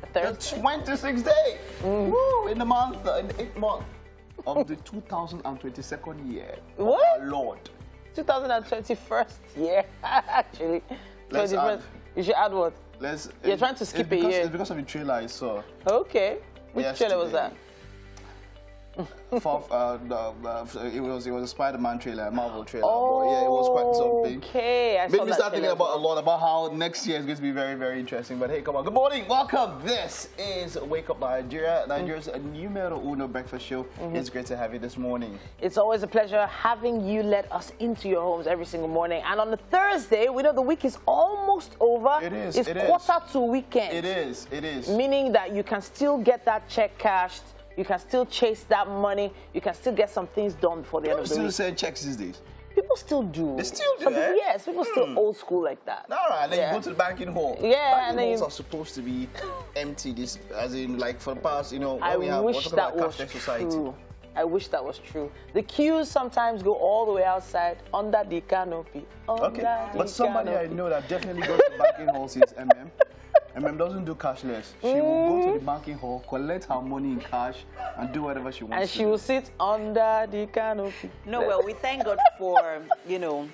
Thursday. The 26th day. Woo, in the month, in the 8th month of the 2022nd year. What? Our Lord. 2021st year, actually. 21st. You should add what? You're trying to skip a year. It's because of the trailer I saw. Okay. Which trailer was that? It was a Spider-Man trailer, a Marvel trailer. Oh, but yeah, it was quite something. Okay, I saw Made me start thinking about a lot about how next year is going to be very, very interesting. But hey, come on. Good morning, welcome. This is Wake Up Nigeria, Nigeria's numero uno breakfast show. It's great to have you this morning. It's always a pleasure having you let us into your homes every single morning. And on a Thursday, we know the week is almost over. It is. It's quarter to weekend. It is. It is. Meaning that you can still get that check cashed. You can still chase that money. You can still get some things done before the end of the week. People still send checks these days. People still do. They still do, People, yes, people still old school like that. All right, then you go to the banking hall. Yeah, banking halls are supposed to be empty. This, as in, like for the past, you know, I wish that was true. I wish that was true. The queues sometimes go all the way outside under the canopy. But somebody I know that definitely goes to banking halls is MM. MM doesn't do cashless. She will go to the banking hall, collect her money in cash, and do whatever she wants. And she will sit under the canopy. No, well, we thank God for, you know,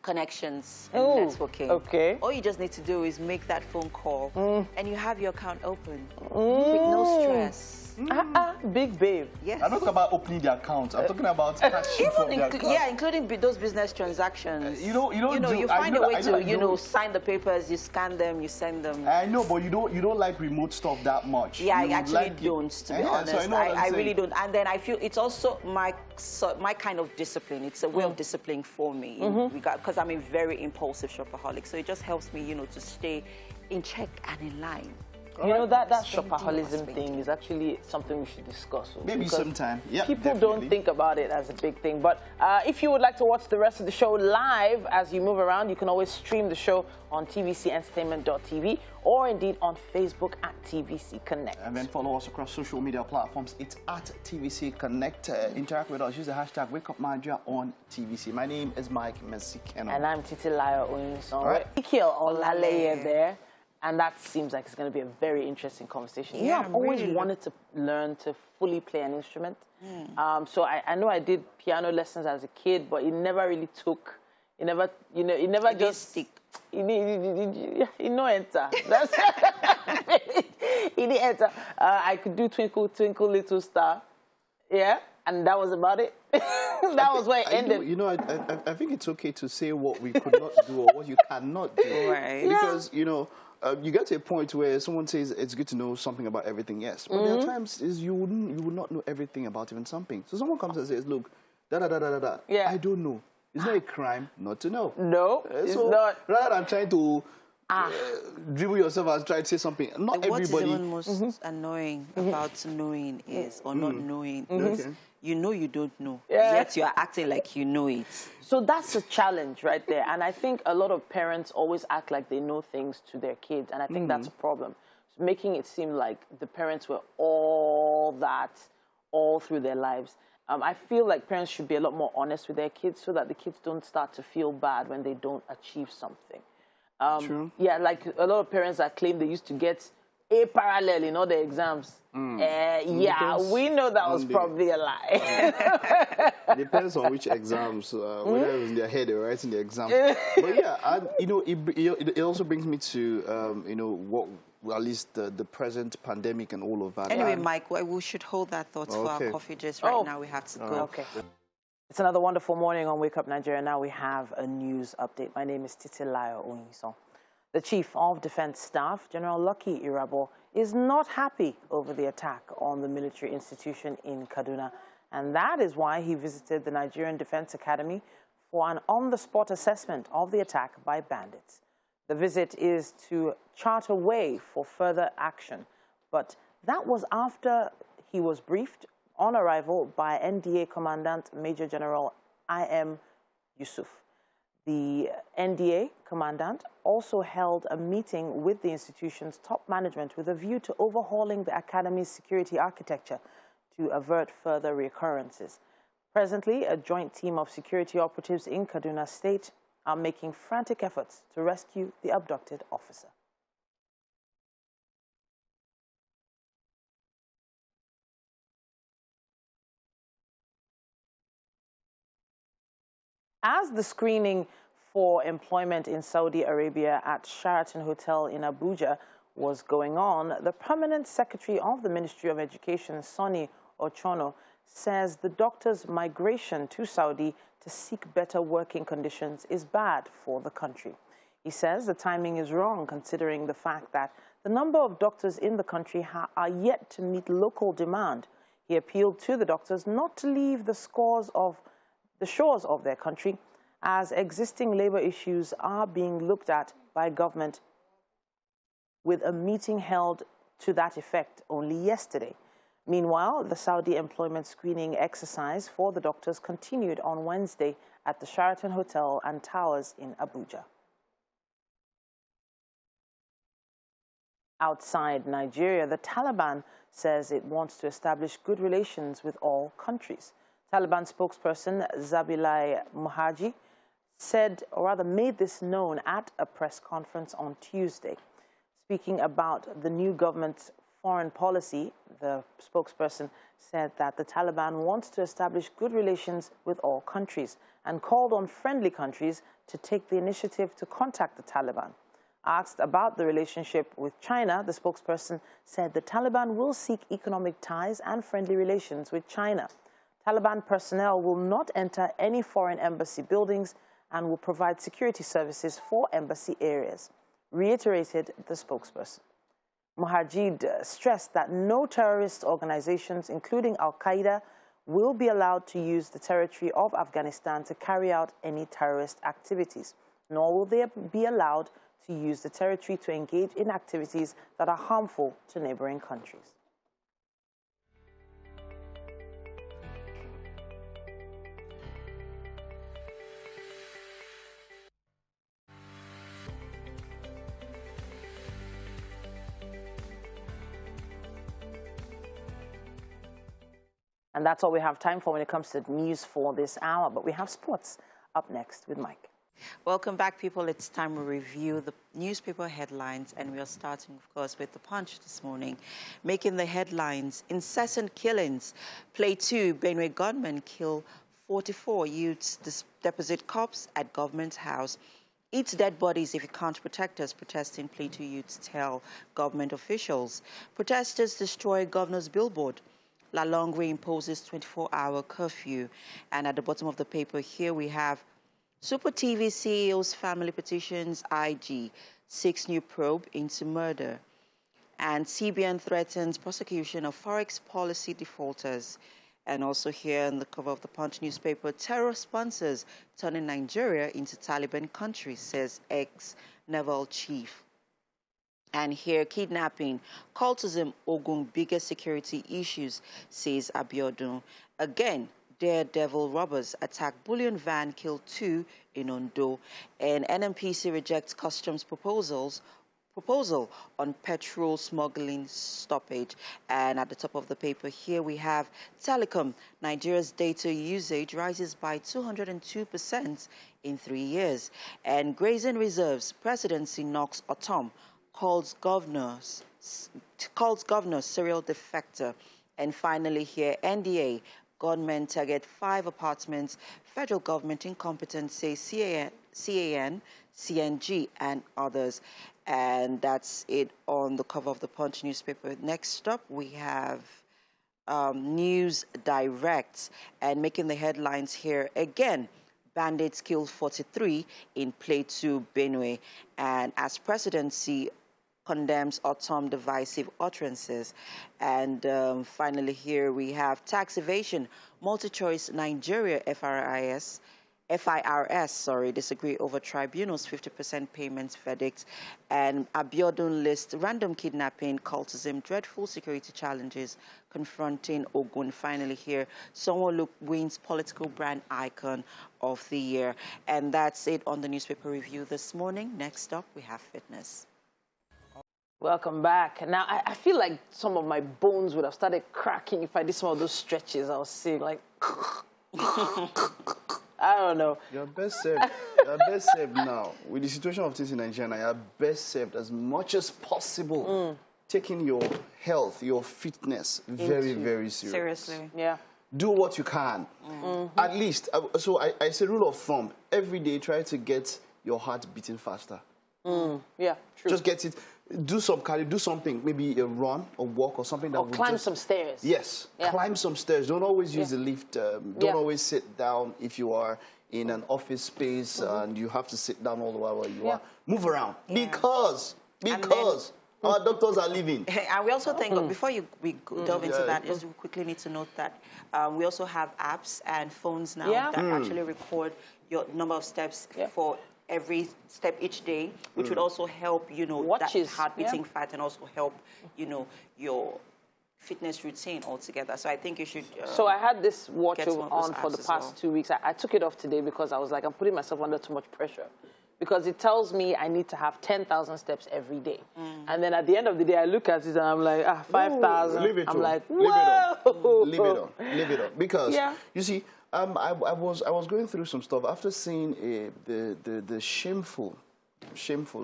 connections in networking. Okay. All you just need to do is make that phone call, and you have your account open with no stress. Big babe. Yes. I'm not talking about opening the account. I'm talking about cashing from the account. Yeah, including those business transactions. You find a way to, sign the papers, you scan them, you send them. I know, but you don't like remote stuff that much. Yeah, I actually don't, to be honest. So I really don't. And then I feel it's also my kind of discipline. It's a way of discipline for me, because I'm a very impulsive shopaholic. So it just helps me, to stay in check and in line. You know, that shopaholism thing is actually something we should discuss. Maybe sometime. Yeah, people don't think about it as a big thing. But if you would like to watch the rest of the show live as you move around, you can always stream the show on tvcentertainment.tv or indeed on Facebook at TVC Connect. And then follow us across social media platforms. It's at TVC Connect. Interact with us. Use the hashtag WakeUpNigeria on TVC. My name is Mike Mesikeno. And I'm Titilayo Oyinson. Right. Ezekiel Olaleye there. And that seems like it's going to be a very interesting conversation. Yeah, I've always wanted to learn to fully play an instrument. So I know I did piano lessons as a kid, but it never really took. It never, it never just stick. It no enter. That's it didn't enter. I could do Twinkle Twinkle Little Star, yeah, and that was about it. That was where it ended. I think it's okay to say what we could not do or what you cannot do, right? Because you get to a point where someone says it's good to know something about everything, yes. But there are times you would not know everything about even something. So someone comes and says, look, yeah. I don't know. It's not a crime not to know. No, it's not. Rather than trying to dribble yourself and try to say something. Not everybody. What is even most annoying about knowing is, or not knowing is, you know you don't know, yet you are acting like you know it. So that's a challenge right there. And I think a lot of parents always act like they know things to their kids. And I think that's a problem. So making it seem like the parents were all that all through their lives. I feel like parents should be a lot more honest with their kids so that the kids don't start to feel bad when they don't achieve something. True. Yeah, like a lot of parents that claim they used to get A parallel in all their exams. Yeah, we know that was probably a lie. It depends on which exams, whether it was in their head or right in the exam. But yeah, it also brings me to, what, at least the present pandemic and all of that. Anyway, Mike, we should hold that thought for our coffee just right now. We have to go. Okay. It's another wonderful morning on Wake Up Nigeria. Now we have a news update. My name is Titilayo Oyinson. The Chief of Defense Staff, General Lucky Irabo, is not happy over the attack on the military institution in Kaduna. And that is why he visited the Nigerian Defense Academy for an on-the-spot assessment of the attack by bandits. The visit is to chart a way for further action. But that was after he was briefed on arrival by NDA Commandant Major General I.M. Yusuf. The NDA Commandant also held a meeting with the institution's top management with a view to overhauling the Academy's security architecture to avert further recurrences. Presently, a joint team of security operatives in Kaduna State are making frantic efforts to rescue the abducted officer. As the screening for employment in Saudi Arabia at Sheraton Hotel in Abuja was going on, the permanent secretary of the Ministry of Education, Sonny Ochono, says the doctors' migration to Saudi to seek better working conditions is bad for the country. He says the timing is wrong considering the fact that the number of doctors in the country are yet to meet local demand. He appealed to the doctors not to leave the shores of their country as existing labor issues are being looked at by government, with a meeting held to that effect only yesterday. Meanwhile, the Saudi employment screening exercise for the doctors continued on Wednesday at the Sheraton Hotel and Towers in Abuja. Outside Nigeria, the Taliban says it wants to establish good relations with all countries. Taliban spokesperson Zabilai Muhaji said, or rather made this known at a press conference on Tuesday. Speaking about the new government's foreign policy, the spokesperson said that the Taliban wants to establish good relations with all countries and called on friendly countries to take the initiative to contact the Taliban. Asked about the relationship with China, the spokesperson said the Taliban will seek economic ties and friendly relations with China. Taliban personnel will not enter any foreign embassy buildings and will provide security services for embassy areas, reiterated the spokesperson. Mujahid stressed that no terrorist organizations, including Al-Qaeda, will be allowed to use the territory of Afghanistan to carry out any terrorist activities, nor will they be allowed to use the territory to engage in activities that are harmful to neighboring countries. And that's all we have time for when it comes to news for this hour. But we have sports up next with Mike. Welcome back, people. It's time we review the newspaper headlines, and we are starting, of course, with the Punch this morning. Making the headlines: incessant killings. Plateau, Benue gunmen kill 44 youths, deposit cops at government house. Eat dead bodies if you can't protect us, protesting Plateau youths tell government officials. Protesters destroy governor's billboard. Lalongwe imposes 24-hour curfew. And at the bottom of the paper here we have Super TV CEO's family petitions IG, 6 new probe into murder. And CBN threatens prosecution of forex policy defaulters. And also here on the cover of the Punch newspaper, terror sponsors turning Nigeria into Taliban country, says ex-naval chief. And here, kidnapping, cultism, Ogun biggest security issues, says Abiodun. Again, daredevil robbers attack bullion van, kill 2 in Ondo. And NMPC rejects customs proposal on petrol smuggling stoppage. And at the top of the paper here we have telecom. Nigeria's data usage rises by 202% in 3 years. And grazing reserves, presidency knocks autumn. Calls governor serial defector. And finally here, NDA, gunmen target 5 apartments, federal government incompetent, says CAN, CNG, and others. And that's it on the cover of the Punch newspaper. Next up, we have News Direct, and making the headlines here again. Bandits kill 43 in Plateau, Benue. And as presidency condemns autumn divisive utterances. And finally here we have tax evasion. Multi-choice Nigeria FIRS, disagree over tribunal's 50% payments verdict. And Abiodun lists random kidnapping, cultism, dreadful security challenges confronting Ogun. Finally here, Sanwo-Olu wins political brand icon of the year. And that's it on the newspaper review this morning. Next up, we have fitness. Welcome back. Now, I feel like some of my bones would have started cracking if I did some of those stretches I was seeing, like, I don't know. You're best served. You're best served now. With the situation of things in Nigeria, you're best served as much as possible, taking your health, your fitness very, very seriously. Yeah. do what you can. At least, so I say rule of thumb, every day try to get your heart beating faster. Yeah, true. Just get it. Do some cardio, do something, maybe a run or walk or something that or will climb just, some stairs. Yes, climb some stairs. Don't always use the lift. Don't always sit down if you are in an office space and you have to sit down all the while you are. Move around because our doctors are leaving. And we also think, before we delve into that, just quickly need to note that we also have apps and phones now that actually record your number of steps for every step each day, which would also help, that heart beating fat and also help, your fitness routine altogether. So I think you should. So I had this watch on for the past 2 weeks. I took it off today because I was like, I'm putting myself under too much pressure. Because it tells me I need to have 10,000 steps every day. And then at the end of the day, I look at it and I'm like, 5,000. I'm like, whoa! Leave it on. Because, you see, I was going through some stuff after seeing the shameful,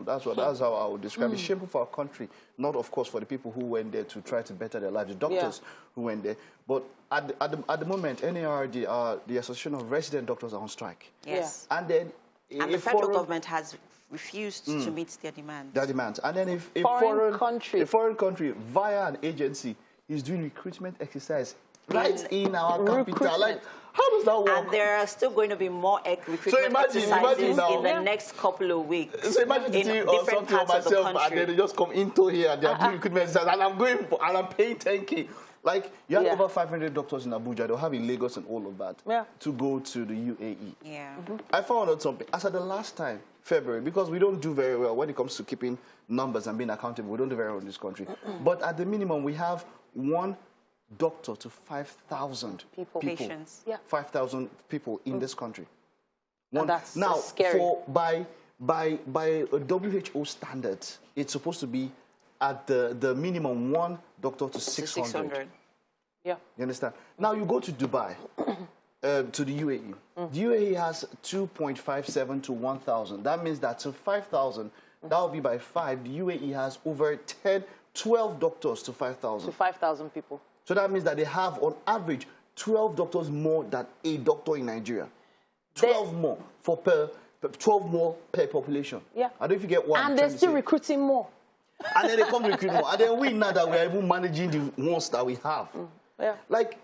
that's how I would describe it, shameful for our country. Not, of course, for the people who went there to try to better their lives, the doctors who went there. But at the moment, NARD, the Association of Resident Doctors, are on strike. Yes. And then the federal government has refused to meet their demands. And then if a foreign country via an agency is doing recruitment exercise right in our capital, like, how does that work? And there are still going to be more recruitment exercises in the next couple of weeks. So imagine in different parts of the country. And then they just come into here and they are doing recruitment exercise, and I'm paying 10K. Like, you have over 500 doctors in Abuja. They'll have in Lagos and all of that to go to the UAE. Yeah. I found out something. As at the last time, February, because we don't do very well when it comes to keeping numbers and being accountable. We don't do very well in this country. But at the minimum, we have one doctor to 5,000 people. Patients. 5,000 people in this country. That's scary. By a WHO standard, it's supposed to be at the minimum one doctor to 600. Yeah. You understand? Now you go to Dubai, to the UAE. The UAE has 2.57 to 1,000. That means that to 5,000, that will be by 5. The UAE has over 12 doctors to 5,000. To 5,000 people. So that means that they have, on average, 12 doctors more than a doctor in Nigeria. 12 more per population. Yeah. I don't know if you get what I'm And trying they're to still say. recruiting more. And then they come to recruit more. And then we know that we are even managing the ones that we have. Like,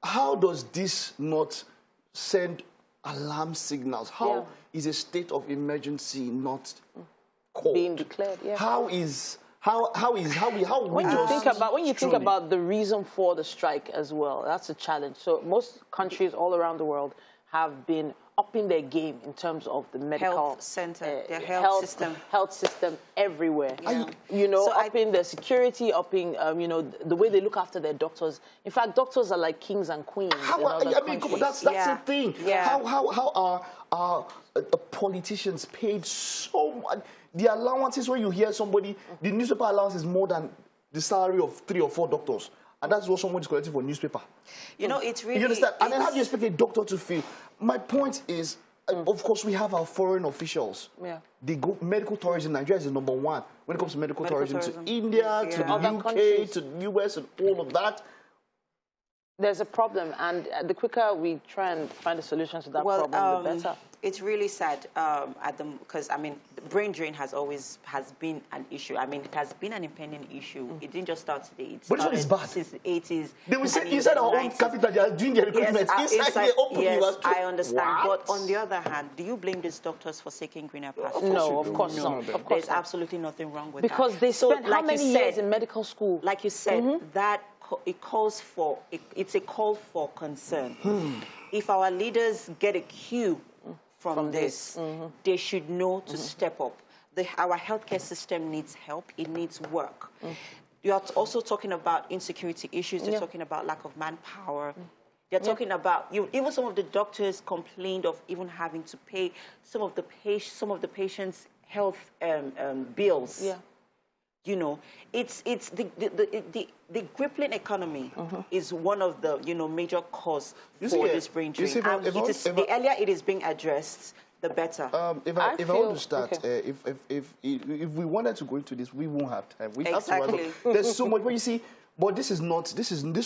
how does this not send alarm signals? How is a state of emergency not called? Being declared, How when you think about the reason for the strike as well, that's a challenge. So most countries all around the world have been upping their game in terms of the medical health center, their health system everywhere. So upping their security, upping the way they look after their doctors. In fact, doctors are like kings and queens. That's the thing. How are our politicians paid so much? The allowances, when you hear somebody, the newspaper allowance is more than the salary of 3 or 4 doctors. And that's what someone is collecting for newspaper. It's really... You understand? And then how do you expect a doctor to feel? My point is, of course, we have our foreign officials. They go, medical tourism, Nigeria is number 1 when it comes to medical tourism. To India, to the UK, to the US, and all of that. There's a problem, and the quicker we try and find a solution to that problem, the better. It's really sad because brain drain has been an issue. It has been an impending issue. It didn't just start today. But this one is bad. Since the 80s. They will say inside our own capital, they are doing their recruitment. Inside they open I understand. What? But on the other hand, do you blame these doctors for seeking greener pastures? No, of course not. There's absolutely nothing wrong with because that. They spent how many years in medical school? Like you said, that it's a call for concern. If our leaders get a cue from this, they should know to step up. Our healthcare system needs help. It needs work. You're also talking about insecurity issues. You're talking about lack of manpower. They're talking about even some of the doctors complained of even having to pay some of the patients' health bills. It's the crippling economy is one of the major cause for this brain drain. The earlier it is being addressed, the better. If I want to start, if we wanted to go into this, we won't have time. We have to. There's so much. But you see, But this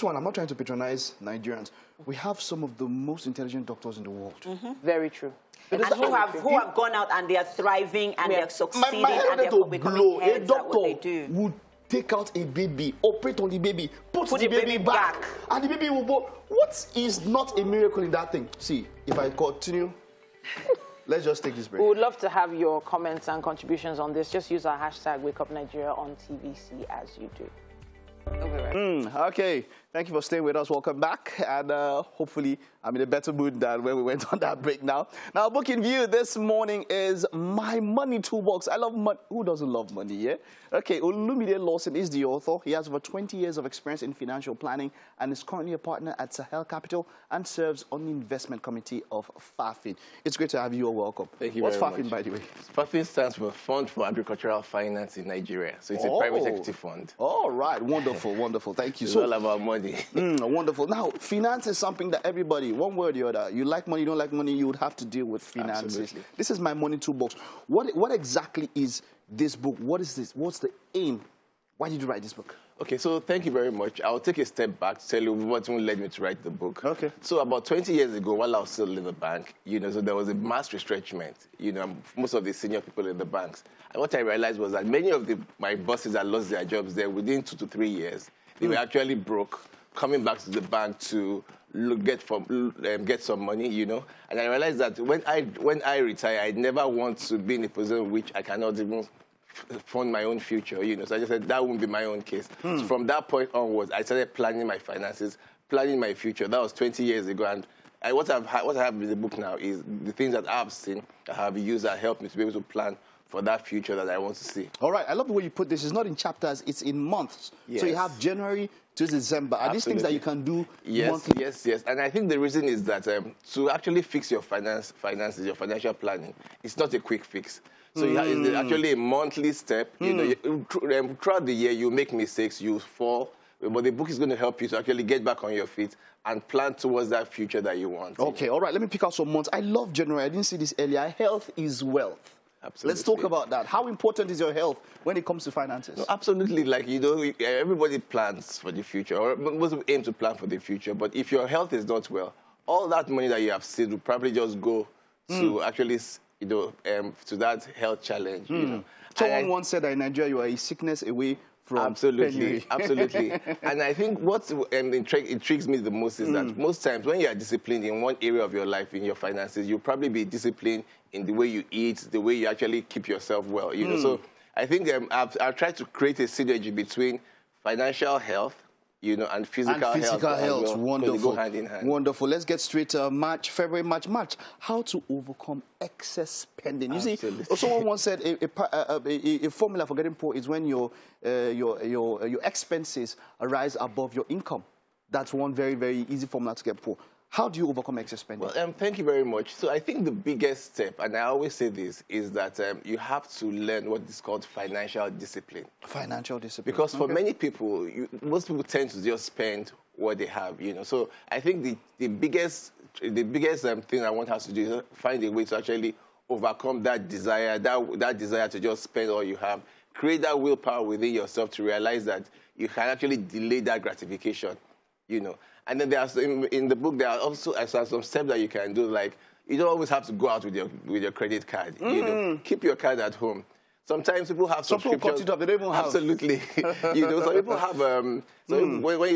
one, I'm not trying to patronize Nigerians. We have some of the most intelligent doctors in the world. Very true. And who have gone out and they are thriving and they are succeeding and they're becoming heads at what they do. Would take out a baby, operate on the baby, put the baby back, and the baby will go. What is not a miracle in that thing? See, if I continue, let's just take this break. We would love to have your comments and contributions on this. Just use our hashtag WakeUpNigeria on TVC as you do. Okay, thank you for staying with us. Welcome back, and hopefully I'm in a better mood than when we went on that break now. Now, our book in view this morning is My Money Toolbox. I love money. Who doesn't love money, yeah? Okay, Olumide Lawson is the author. He has over 20 years of experience in financial planning and is currently a partner at Sahel Capital and serves on the investment committee of FAFIN. It's great to have you all. Welcome. Thank you What's very FAFIN, much. by the way? FAFIN stands for Fund for Agricultural Finance in Nigeria. So it's a private equity fund. All right, wonderful, wonderful. Thank you. It's So all about money. wonderful. Now, finance is something that everybody, one way or the other, you like money, you don't like money, you would have to deal with finances. Absolutely. This is My Money Toolbox. What exactly is this book? What is this? What's the aim? Why did you write this book? Okay, so thank you very much. I'll take a step back to tell you what led me to write the book. Okay. So about 20 years ago, while I was still in the bank, so there was a mass retrenchment, most of the senior people in the banks. And what I realized was that many of my bosses had lost their jobs there within 2 to 3 years. They were actually broke, coming back to the bank to get some money, And I realized that when I retire, I never want to be in a position in which I cannot even fund my own future, So I just said that wouldn't be my own case. So from that point onwards, I started planning my finances, planning my future. That was 20 years ago, and what I have in the book now is the things that I've seen, that have used, that helped me to be able to plan for that future that I want to see. All right, I love the way you put this. It's not in chapters, it's in months. Yes. So you have January to December. Are these things that you can do monthly? Yes. And I think the reason is that to actually fix your finances, your financial planning, it's not a quick fix. So it's actually a monthly step. Throughout the year, you make mistakes, you fall, but the book is going to help you to actually get back on your feet and plan towards that future that you want. Okay, all right, let me pick out some months. I love January. I didn't see this earlier. Health is wealth. Absolutely. Let's talk about that. How important is your health when it comes to finances? No, absolutely. Everybody plans for the future, or most people aim to plan for the future. But if your health is not well, all that money that you have saved will probably just go to actually, to that health challenge. Someone once said that in Nigeria you are a sickness away from penury. Absolutely. And I think what intrigues me the most is that most times when you are disciplined in one area of your life, in your finances, you'll probably be disciplined in the way you eat, the way you actually keep yourself well. So I think I've tried to create a synergy between financial health, and physical health. Well, wonderful. They go hand in hand. Wonderful. Let's get straight to February, March. How to overcome excess spending. You see, someone once said a formula for getting poor is when your expenses rise above your income. That's one very, very easy formula to get poor. How do you overcome excess spending? Well, thank you very much. So I think the biggest step, and I always say this, is that you have to learn what is called financial discipline. Financial discipline. Because for many people, most people tend to just spend what they have, So I think the biggest thing I want us to do is find a way to actually overcome that desire, that desire to just spend all you have. Create that willpower within yourself to realize that you can actually delay that gratification, And then in the book, there are also some steps that you can do, like you don't always have to go out with your credit card. Keep your card at home. Sometimes people have subscriptions. Some people cut it up, they don't even have. Absolutely. Some people have, when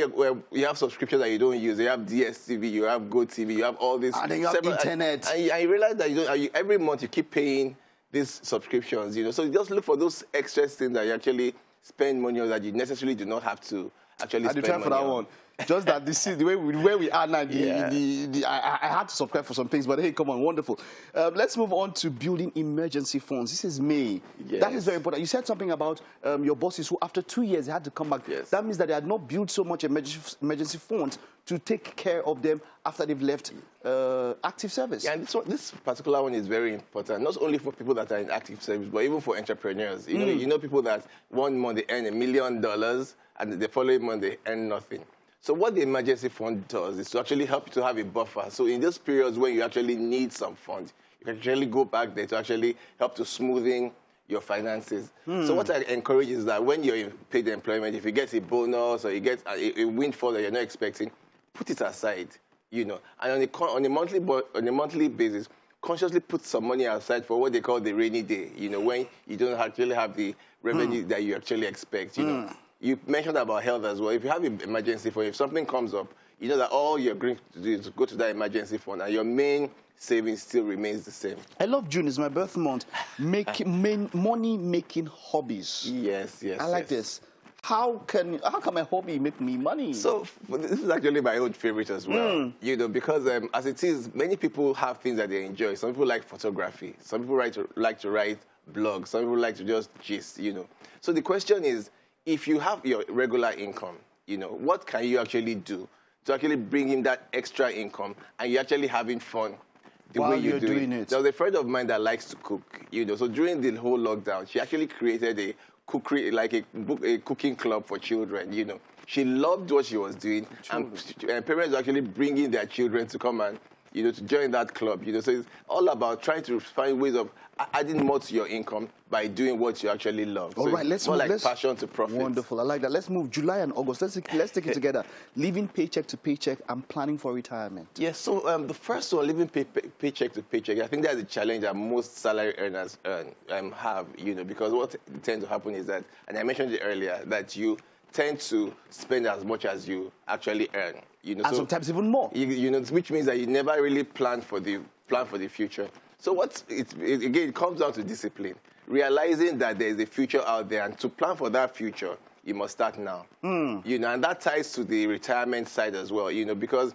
you have subscriptions that you don't use, you have DSTV, you have GOTV, you have all this. And then you have internet. And you realize that every month you keep paying these subscriptions, So you just look for those extra things that you actually spend money on that you necessarily do not have to actually spend money on. For that one. Just that this is the way where we are now. I had to subscribe for some things, but hey, come on, wonderful. Let's move on to building emergency funds. This is May. Yes. That is very important. You said something about your bosses who, after 2 years, they had to come back. Yes. That means that they had not built so much emergency funds to take care of them after they've left active service. Yeah, and this particular one is very important, not only for people that are in active service, but even for entrepreneurs. You know people that one month they earn $1 million, and the following month they earn nothing. So what the emergency fund does is to actually help you to have a buffer. So in those periods when you actually need some funds, you can actually go back there to actually help to smoothing your finances. So what I encourage is that when you're in paid employment, if you get a bonus or you get a windfall that you're not expecting, put it aside, you know. And on a monthly basis, consciously put some money aside for what they call the rainy day, you know, when you don't actually have the revenue that you actually expect, you know. You mentioned about health as well. If you have an emergency fund, if something comes up, you know that all you're going to do is go to that emergency fund and your main savings still remains the same. I love June. It's my birth month. Money-making hobbies. Yes, yes. I like this. How can my hobby make me money? So this is actually my own favorite as well. You know, because as it is, many people have things that they enjoy. Some people like photography. Some people like to write blogs. Some people like to just gist, you know. So the question is, if you have your regular income, you know, what can you actually do to actually bring in that extra income and you're actually having fun the While way you're doing it? There was a friend of mine that likes to cook, you know. So during the whole lockdown, she actually created a cooking club for children, you know. She loved what she was doing, and parents were actually bringing their children to come and, you know, to join that club, you know. So it's all about trying to find ways of adding more to your income by doing what you actually love. All so right, it's more like passion to profit. Wonderful, I like that. Let's move July and August. Let's take it together. Living paycheck to paycheck and planning for retirement. Yes, so the first one, living paycheck to paycheck, I think that's a challenge that most salary earners have, you know, because what tends to happen is that, and I mentioned it earlier, that you tend to spend as much as you actually earn, you know. And so sometimes even more. You know, which means that you never really plan for the future. So again, it comes down to discipline, realizing that there is a future out there, and to plan for that future, you must start now. You know, and that ties to the retirement side as well, you know, because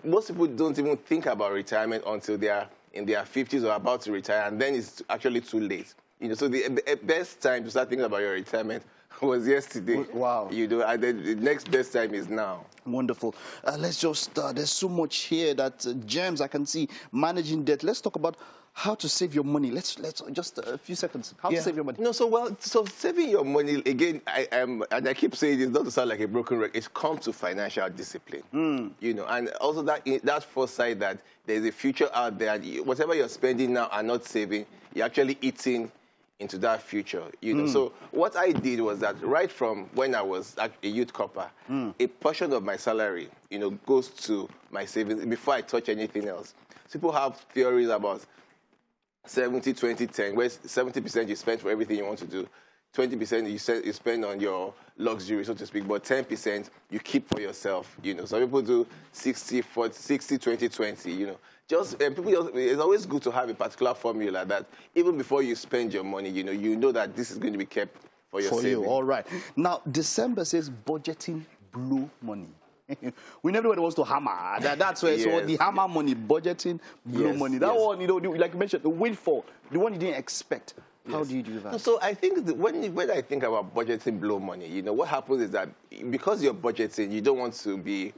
most people don't even think about retirement until they are in their 50s or about to retire, and then it's actually too late. You know, so the best time to start thinking about your retirement was yesterday. Wow. You know, and then the next best time is now. Wonderful. Let's just, there's so much here that gems I can see. Managing debt. Let's talk about how to save your money. Let's just a few seconds. How to save your money. No, so saving your money, again, and I keep saying this, not to sound like a broken record, it comes to financial discipline. You know, and also that foresight that there's a future out there, and whatever you're spending now and not saving, you're actually eating into that future, you know. So what I did was that right from when I was a youth corper, a portion of my salary, you know, goes to my savings before I touch anything else. People have theories about 70, 20, 10, where 70% you spend for everything you want to do, 20% you spend on your luxury, so to speak, but 10% you keep for yourself, you know. Some people do 60, 40, 60, 20, 20, you know. It's always good to have a particular formula that even before you spend your money, you know that this is going to be kept for your savings. All right. Now, December says budgeting blow money. We never wants to hammer. That's where so the hammer money, budgeting blow money. That one, you know, like you mentioned, the windfall, the one you didn't expect. How do you do that? So I think when I think about budgeting blow money, you know, what happens is that because you're budgeting, you don't want to be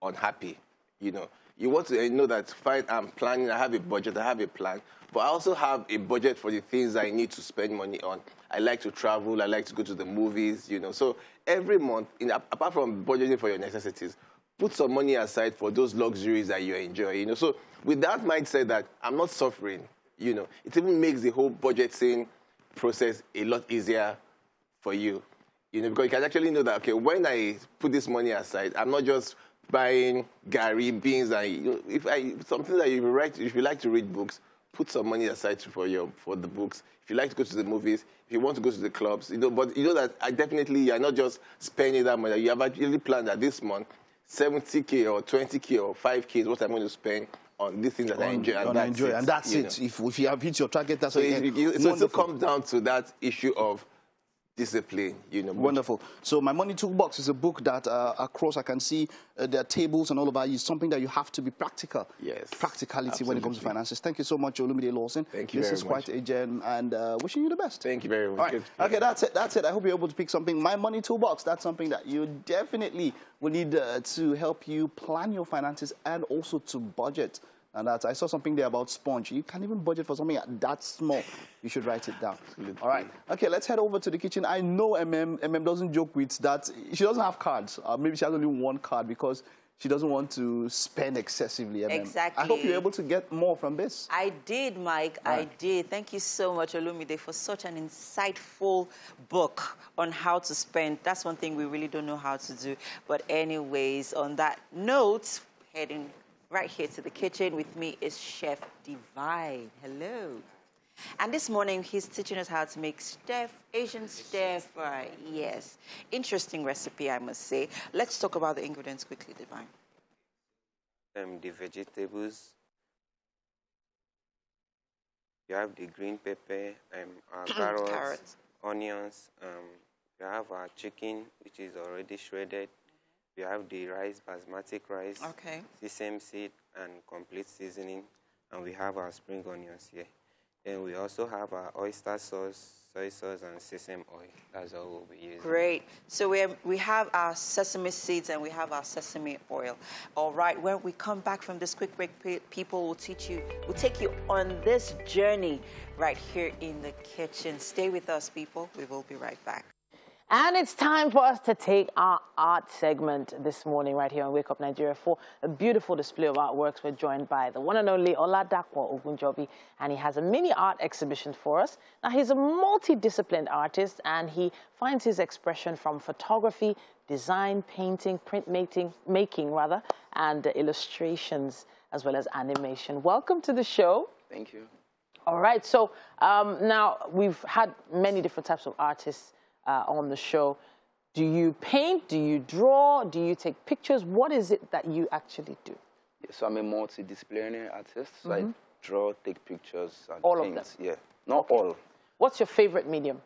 unhappy, you know. You want to know that, fine, I'm planning, I have a budget, I have a plan, but I also have a budget for the things I need to spend money on. I like to travel, I like to go to the movies, you know. So every month, apart from budgeting for your necessities, put some money aside for those luxuries that you enjoy, you know. So with that mindset that I'm not suffering, you know, it even makes the whole budgeting process a lot easier for you, you know, because you can actually know that, okay, when I put this money aside, I'm not just buying Gary beans, and you know, something that if you like to read books, put some money aside for the books. If you like to go to the movies, if you want to go to the clubs, you know, but you know that you're not just spending that money. You have actually planned that this month, 70K or 20K or 5K is what I'm going to spend on these things that I enjoy. And that's it. If you have hit your target, that's so what it comes down to that issue of discipline, you know. Wonderful. So My Money Toolbox is a book that across I can see there are tables and all of that. It's something that you have to be practical. Yes. Practicality Absolutely. when it comes to finances. Thank you so much, Olumide Lawson. Thank you this very is much. quite a gem, and wishing you the best. Thank you very much. All right. Okay, that's it. I hope you're able to pick something. My Money Toolbox, that's something that you definitely will need to help you plan your finances and also to budget. And I saw something there about sponge. You can't even budget for something that small. You should write it down. Absolutely. All right. Okay, let's head over to the kitchen. I know MM doesn't joke with that. She doesn't have cards. Maybe she has only one card because she doesn't want to spend excessively. Exactly. I hope you're able to get more from this. I did, Mike. Right. I did. Thank you so much, Olumide, for such an insightful book on how to spend. That's one thing we really don't know how to do. But anyways, on that note, heading right here to the kitchen with me is Chef Divine. Hello. And this morning, he's teaching us how to make Asian stir fry. Yes. Interesting recipe, I must say. Let's talk about the ingredients quickly, Divine. The vegetables. You have the green pepper, our carrots, onions. You have our chicken, which is already shredded. You have the rice, basmati rice, sesame seed, and complete seasoning. And we have our spring onions here. Then we also have our oyster sauce, soy sauce, and sesame oil. That's all we'll be using. Great. So we have our sesame seeds and we have our sesame oil. All right. When we come back from this quick break, people will take you on this journey right here in the kitchen. Stay with us, people. We will be right back. And it's time for us to take our art segment this morning right here on Wake Up Nigeria for a beautiful display of artworks. We're joined by the one and only Oladapo Ogunjobi, and he has a mini art exhibition for us. Now, he's a multidisciplined artist, and he finds his expression from photography, design, painting, printmaking, and illustrations, as well as animation. Welcome to the show. Thank you. All right, so now we've had many different types of artists on the show. Do you paint? Do you draw? Do you take pictures? What is it that you actually do? Yeah, so I'm a multidisciplinary artist. So I draw, take pictures, and all paint. of them? Yeah, not all. What's your favorite medium?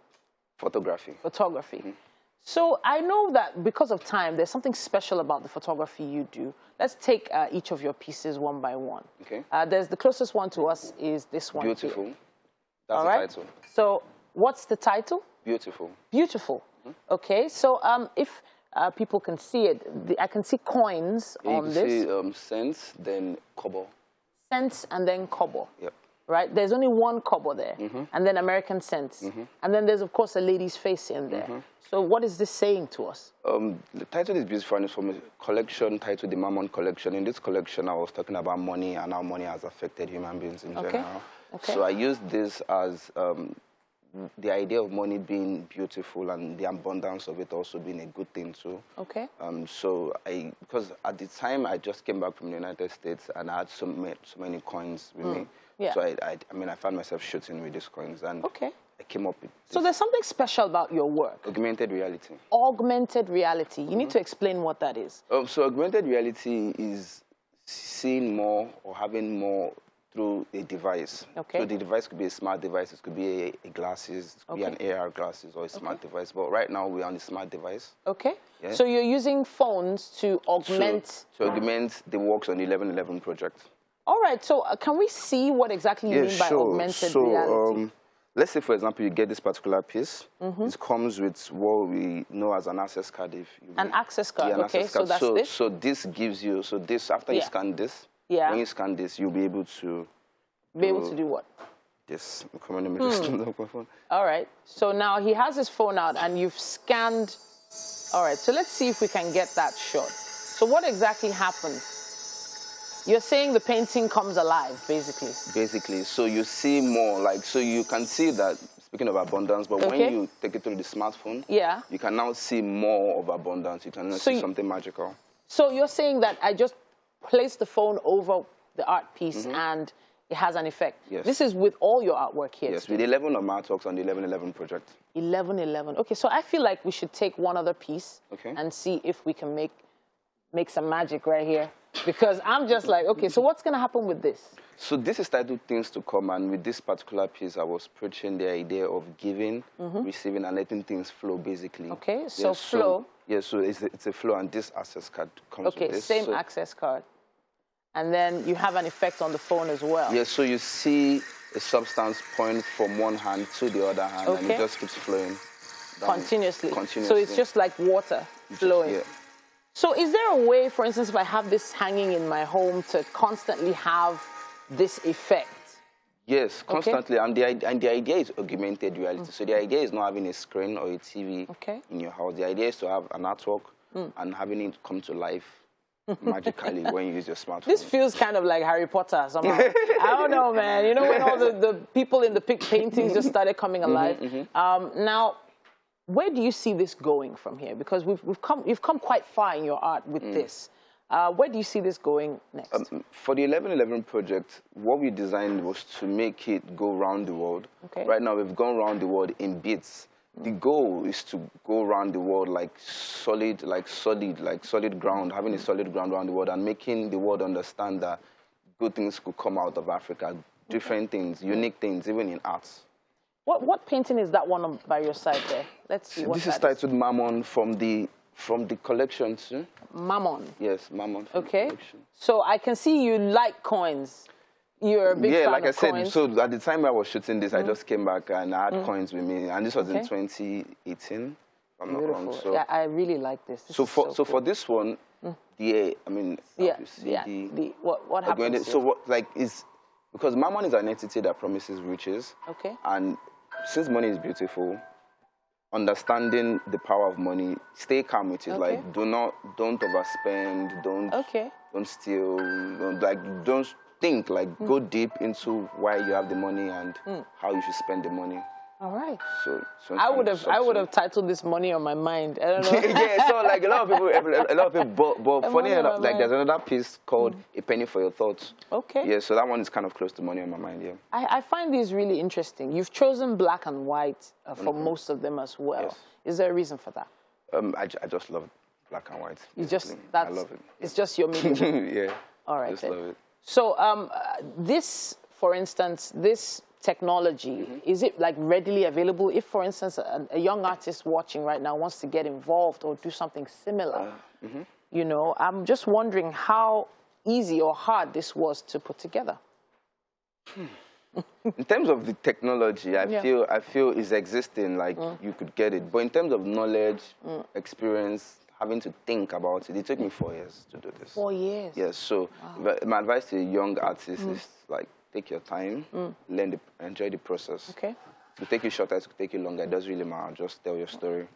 Photography. Photography. So I know that because of time, there's something special about the photography you do. Let's take each of your pieces one by one. Okay. There's the closest one to us is this one. Beautiful. Here. That's all the right. title. So what's the title? Beautiful. Beautiful. Okay, so if people can see it, I can see coins on this. You can see cents, then kobo. Cents and then kobo. Yep. Right? There's only one kobo there, and then American cents. And then there's, of course, a lady's face in there. So what is this saying to us? The title is beautiful, and it's from a collection titled The Mammon Collection. In this collection, I was talking about money and how money has affected human beings in general. Okay. So I used this as the idea of money being beautiful and the abundance of it also being a good thing too. Okay. So because at the time I just came back from the United States and I had so many coins with me. Yeah. So I found myself shooting with these coins, and I came up with this. So there's something special about your work. Augmented reality. Augmented reality. You need to explain what that is. So augmented reality is seeing more or having more through a device. Okay. So the device could be a smart device, it could be a glasses, it could be an AR glasses or a smart device. But right now we're on a smart device. Okay. Yeah. So you're using phones to augment. To augment the works on the 1111 project. All right. So can we see what exactly you mean by augmented reality? Let's say, for example, you get this particular piece. It comes with what we know as an access card. An access card. Yeah, Okay. access card. So that's this. So this gives you. So this after you scan this. Yeah. When you scan this, you'll be able to. Be able to do what? This. Come on, let me just turn up my phone. All right. So now he has his phone out and you've scanned. All right. So let's see if we can get that shot. So what exactly happens? You're saying the painting comes alive, basically. Basically. So you see more. Like, so you can see that, speaking of abundance, but when you take it through the smartphone, you can now see more of abundance. You can now see something magical. So you're saying that I just place the phone over the art piece and it has an effect. Yes. This is with all your artwork here. Yes, with 11 of my artworks on the 1111 project. 1111. Okay, so I feel like we should take one other piece and see if we can make some magic right here. Because I'm just like, okay, so what's going to happen with this? So this is titled Things to Come, and with this particular piece, I was preaching the idea of giving, receiving, and letting things flow, basically. Okay, so flow. So it's a flow, and this access card comes with this. Okay, same access card. And then you have an effect on the phone as well. Yes, so you see a substance point from one hand to the other hand, and it just keeps flowing. Continuously. So it's just like water flowing. So is there a way, for instance, if I have this hanging in my home, to constantly have this effect? Yes, constantly. And the idea is augmented reality. So the idea is not having a screen or a TV in your house. The idea is to have an artwork and having it come to life magically when you use your smartphone. This feels kind of like Harry Potter somehow. I don't know, man. You know, when all the people in the paintings just started coming alive. Now, where do you see this going from here? Because you've come quite far in your art with this. Where do you see this going next? For the 1111 project, what we designed was to make it go around the world. Okay. Right now, we've gone around the world in bits. The goal is to go around the world like solid ground, having a solid ground around the world and making the world understand that good things could come out of Africa, different things, unique things, even in arts. What painting is that one by your side there? Let's see what this is titled Mammon from the collection too. Mammon? Yes, Mammon. Okay. So I can see you like coins. You're a big fan like of I said, coins. so at the time I was shooting this, I just came back and I had coins with me, and this was in 2018, if I'm not wrong. So yeah, I really like this. For this one, what happens? So because Mammon is an entity that promises riches. Okay. And since money is beautiful, understanding the power of money, stay calm with it. Like don't overspend, don't steal, don't think, go deep into why you have the money and how you should spend the money. All right. So I would have titled this "Money on My Mind." I don't know. Yeah. So a lot of people, but funny enough, there's another piece called "A Penny for Your Thoughts." Okay. Yeah. So that one is kind of close to "Money on My Mind." Yeah. I find these really interesting. You've chosen black and white for most of them as well. Yes. Is there a reason for that? I just love black and white. I love it. It's just your medium. Yeah. All right. I just love it. So this, for instance, this technology, is it like readily available? If, for instance, a young artist watching right now wants to get involved or do something similar, you know, I'm just wondering how easy or hard this was to put together. In terms of the technology, I feel it's existing, like you could get it. But in terms of knowledge, experience, having to think about it, it took me 4 years to do this. 4 years? Yes, so my advice to a young artist is like, take your time, enjoy the process. Okay. It will take you shorter, it will take you longer. It doesn't really matter. Just tell your story.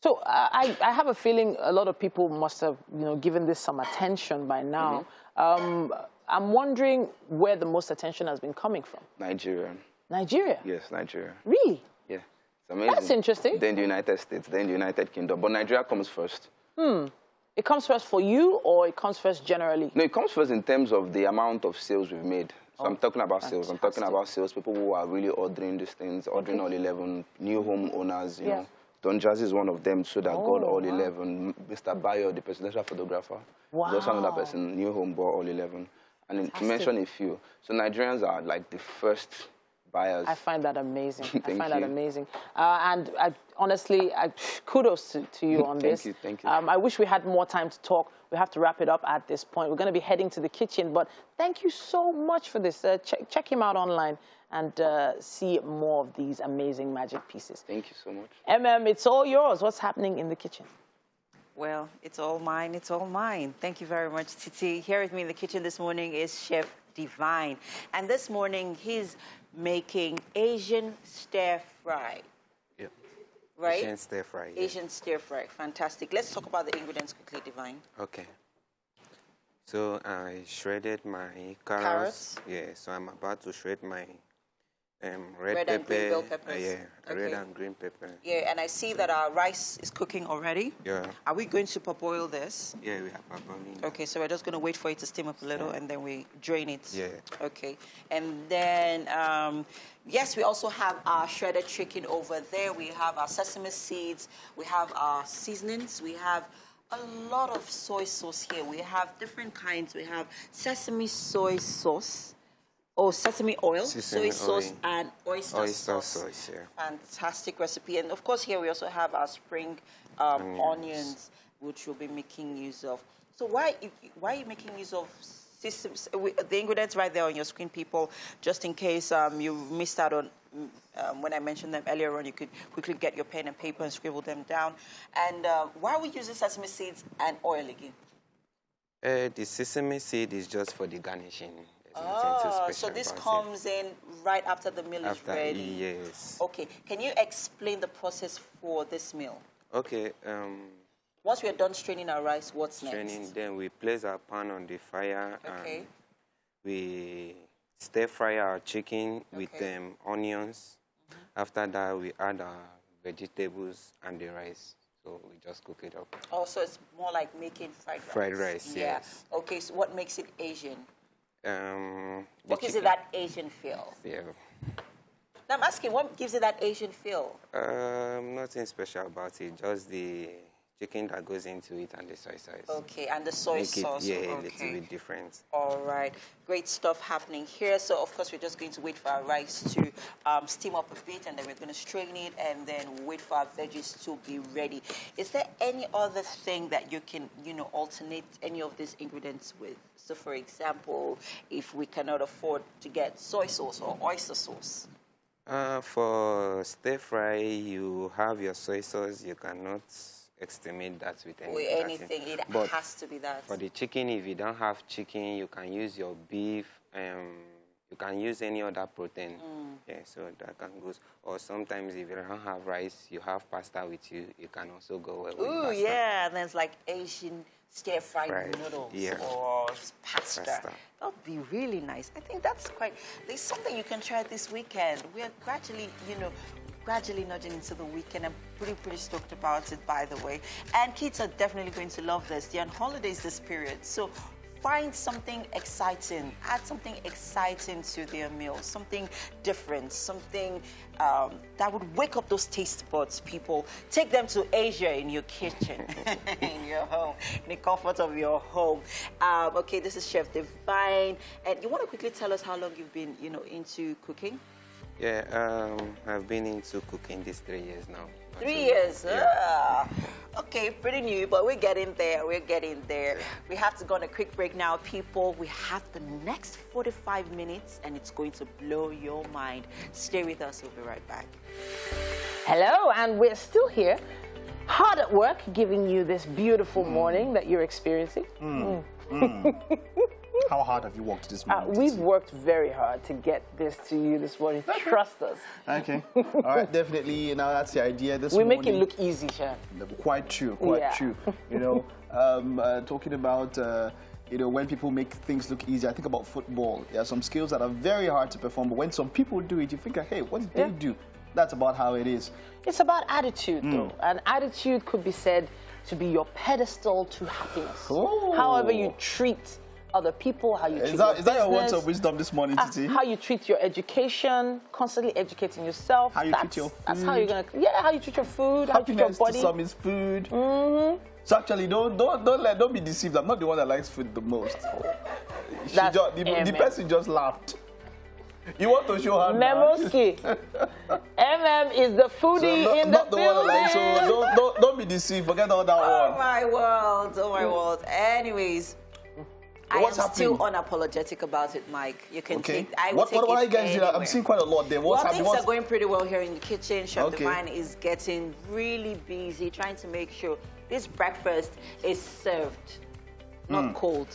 So I have a feeling a lot of people must have, you know, given this some attention by now. I'm wondering where the most attention has been coming from. Nigeria. Nigeria? Yes, Nigeria. Really? Yeah. It's amazing. That's interesting. Then the United States, then the United Kingdom. But Nigeria comes first. It comes first for you, or it comes first generally? No, it comes first in terms of the amount of sales we've made. So I'm talking about sales. I'm talking about sales, people who are really ordering these things, ordering all 11, new home owners, you know. Don Jazzy is one of them, so that got all 11. Mr. Bayo, the presidential photographer, is also another person, new home, bought all 11. And to mention a few. So Nigerians are like the first buyers. I find that amazing. I find that amazing. And honestly, kudos to you on this. Thank you. I wish we had more time to talk. We have to wrap it up at this point. We're going to be heading to the kitchen, but thank you so much for this. Check him out online and see more of these amazing magic pieces. Thank you so much. It's all yours. What's happening in the kitchen? Well, it's all mine. It's all mine. Thank you very much, Titi. Here with me in the kitchen this morning is Chef Divine. And this morning, he's making Asian stir-fry. Yep. Right? Asian stir-fry. Yeah. Asian stir-fry. Fantastic. Let's talk about the ingredients quickly, Divine. Okay. So I shredded my carrots. Yeah, so I'm about to shred my red and green bell peppers. Red and green pepper. Yeah, and I see that our rice is cooking already. Yeah. Are we going to parboil this? Yeah, we have parboiling. Okay, so we're just going to wait for it to steam up a little and then we drain it. Yeah. Okay, and then, yes, we also have our shredded chicken over there. We have our sesame seeds. We have our seasonings. We have a lot of soy sauce here. We have different kinds. We have sesame soy sauce. Oh, sesame oil, soy sauce, and oyster sauce. Yeah. Fantastic recipe. And, of course, here we also have our spring onions, which we'll be making use of. So why are you making use of the ingredients right there on your screen, people, just in case you missed out on when I mentioned them earlier on, you could quickly get your pen and paper and scribble them down. And why are we using sesame seeds and oil again? The sesame seed is just for the garnishing. So this comes in right after the meal is ready? Yes. Okay. Can you explain the process for this meal? Okay. Once we are done straining our rice, what's next? Straining, then we place our pan on the fire Okay. and we stir fry our chicken with onions. After that, we add our vegetables and the rice. So we just cook it up. Oh, so it's more like making fried rice. Fried rice, yeah. yes. Okay, so what makes it Asian? What gives chicken. it that Asian feel? Yeah. Now I'm asking, what gives it that Asian feel? Nothing special about it, just the chicken that goes into it and the soy sauce. Okay, and the soy sauce. Yeah, okay. a little bit different. All right, great stuff happening here. So, of course, we're just going to wait for our rice to steam up a bit, and then we're going to strain it, and then wait for our veggies to be ready. Is there any other thing that you can, alternate any of these ingredients with? So, for example, if we cannot afford to get soy sauce or oyster sauce. For stir fry, you have your soy sauce. You cannot estimate that with anything. It has to be that. For the chicken, if you don't have chicken, you can use your beef. You can use any other protein. Yeah, so that can go. Or sometimes if you don't have rice, you have pasta with you. You can also go with pasta. Yeah, and there's like Asian stir-fried noodles or pasta. That would be really nice. I think that's there's something you can try this weekend. We are gradually nudging into the weekend. I'm pretty stoked about it, by the way. And kids are definitely going to love this. They're on holidays this period. So find something exciting. Add something exciting to their meal. Something different. Something that would wake up those taste buds, people. Take them to Asia in your kitchen, in your home, in the comfort of your home. Okay, this is Chef Divine. And you want to quickly tell us how long you've been, into cooking? Yeah, I've been into cooking these 3 years now. 3 years? Yeah. Okay, pretty new, but we're getting there. We're getting there. We have to go on a quick break now, people. We have the next 45 minutes, and it's going to blow your mind. Stay with us. We'll be right back. Hello, and we're still here, hard at work, giving you this beautiful morning that you're experiencing. How hard have you worked this morning? We've worked very hard to get this to you this morning. Trust us. Okay. All right, definitely. Now that's the idea. We make it look easy, Sean. Quite true. Quite true. Talking about when people make things look easy, I think about football. There are some skills that are very hard to perform, but when some people do it, you think, hey, what did they do? That's about how it is. It's about attitude, though. And attitude could be said to be your pedestal to happiness. Oh. However you treat other people, how you treat your business. Is that your words of wisdom this morning, Titi? How you treat your education, constantly educating yourself. How you treat your food. That's how you're going to, how you treat your food, how you treat your body. To some is food. So actually, don't be deceived. I'm not the one that likes food the most. The person just laughed. You want to show her Memoski. is the foodie in the building. So don't be deceived. Forget all that one. Oh my world. Anyways, I am still unapologetic about it, Mike. You can take. What are you guys doing? I'm seeing quite a lot there. Things are going pretty well here in the kitchen. Chef Divine is getting really busy, trying to make sure this breakfast is served, not cold.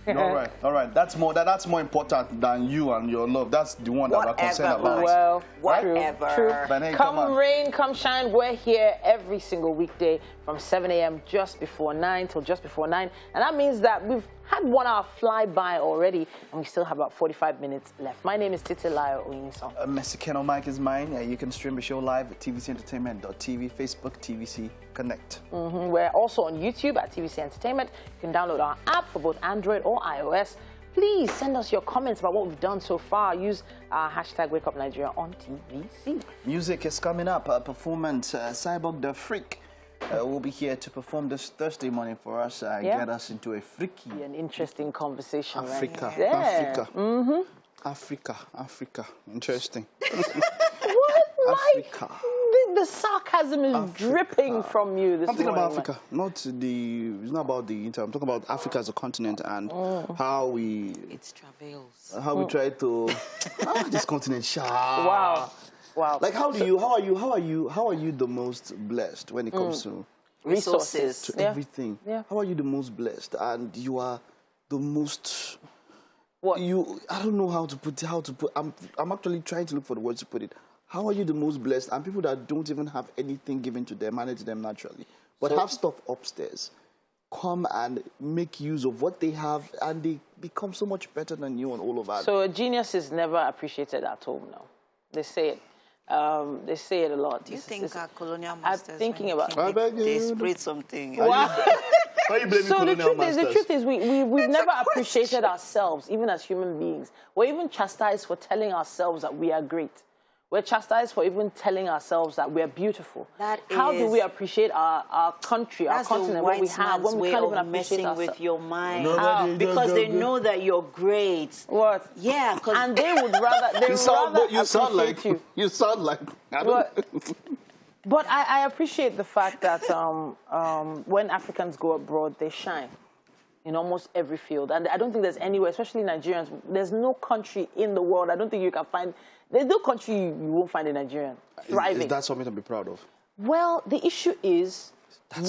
All right. That's more important than you and your love. That's the one that we're concerned about. Well, whatever. True. Hey, come rain, come shine, we're here every single weekday from 7 a.m. just before 9 till just before 9. And that means that we've had 1 hour fly by already, and we still have about 45 minutes left. My name is Titilayo Oyinson. Mexicano Mike is mine. You can stream the show live at tvcentertainment.tv, Facebook, TVC Connect. We're also on YouTube at TVC Entertainment. You can download our app for both Android or iOS. Please send us your comments about what we've done so far. Use hashtag #WakeUpNigeria on TVC. Music is coming up. Performance, Cyborg the Freak will be here to perform this Thursday morning for us. Get us into a freaky. An interesting conversation, Africa. Right? Yeah. Africa. Interesting. What? Africa. The sarcasm is dripping from you this morning. I'm thinking about Africa, it's not about the internet. I'm talking about Africa as a continent and how we... It's travails. How we try to... this continent, Wow. Like, how are you the most blessed when it comes to... Resources. To everything. Yeah. How are you the most blessed? And you are the most... What? I don't know how to put... I'm actually trying to look for the words to put it. How are you the most blessed? And people that don't even have anything given to them, handed to them naturally. but have stuff upstairs. Come and make use of what they have, and they become so much better than you and all of that. So a genius is never appreciated at home now. They say it. They say it a lot. Do you think our colonial I'm masters, thinking about they sprayed something? Why are you blaming So the colonial truth is, we've never a appreciated ourselves, even as human beings. We're even chastised for telling ourselves that we are great. We're chastised for even telling ourselves that we're beautiful. How do we appreciate our country, our continent, what we have, when we can't even appreciate ourselves? With your mind. How? Because they know that you're great. What? Yeah, and they would rather you sound like you sound like I don't But I appreciate the fact that when Africans go abroad, they shine in almost every field. And I don't think there's anywhere, especially Nigerians, there's no country in the world, I don't think you can find, there's no country you won't find a Nigerian thriving. Is that something to be proud of? Well, the issue is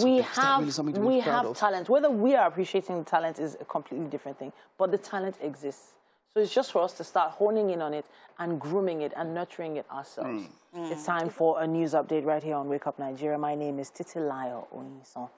we have talent. Whether we are appreciating the talent is a completely different thing, but the talent exists. So it's just for us to start honing in on it and grooming it and nurturing it ourselves. It's time for a news update right here on Wake Up Nigeria. My name is Titilayo Onyison.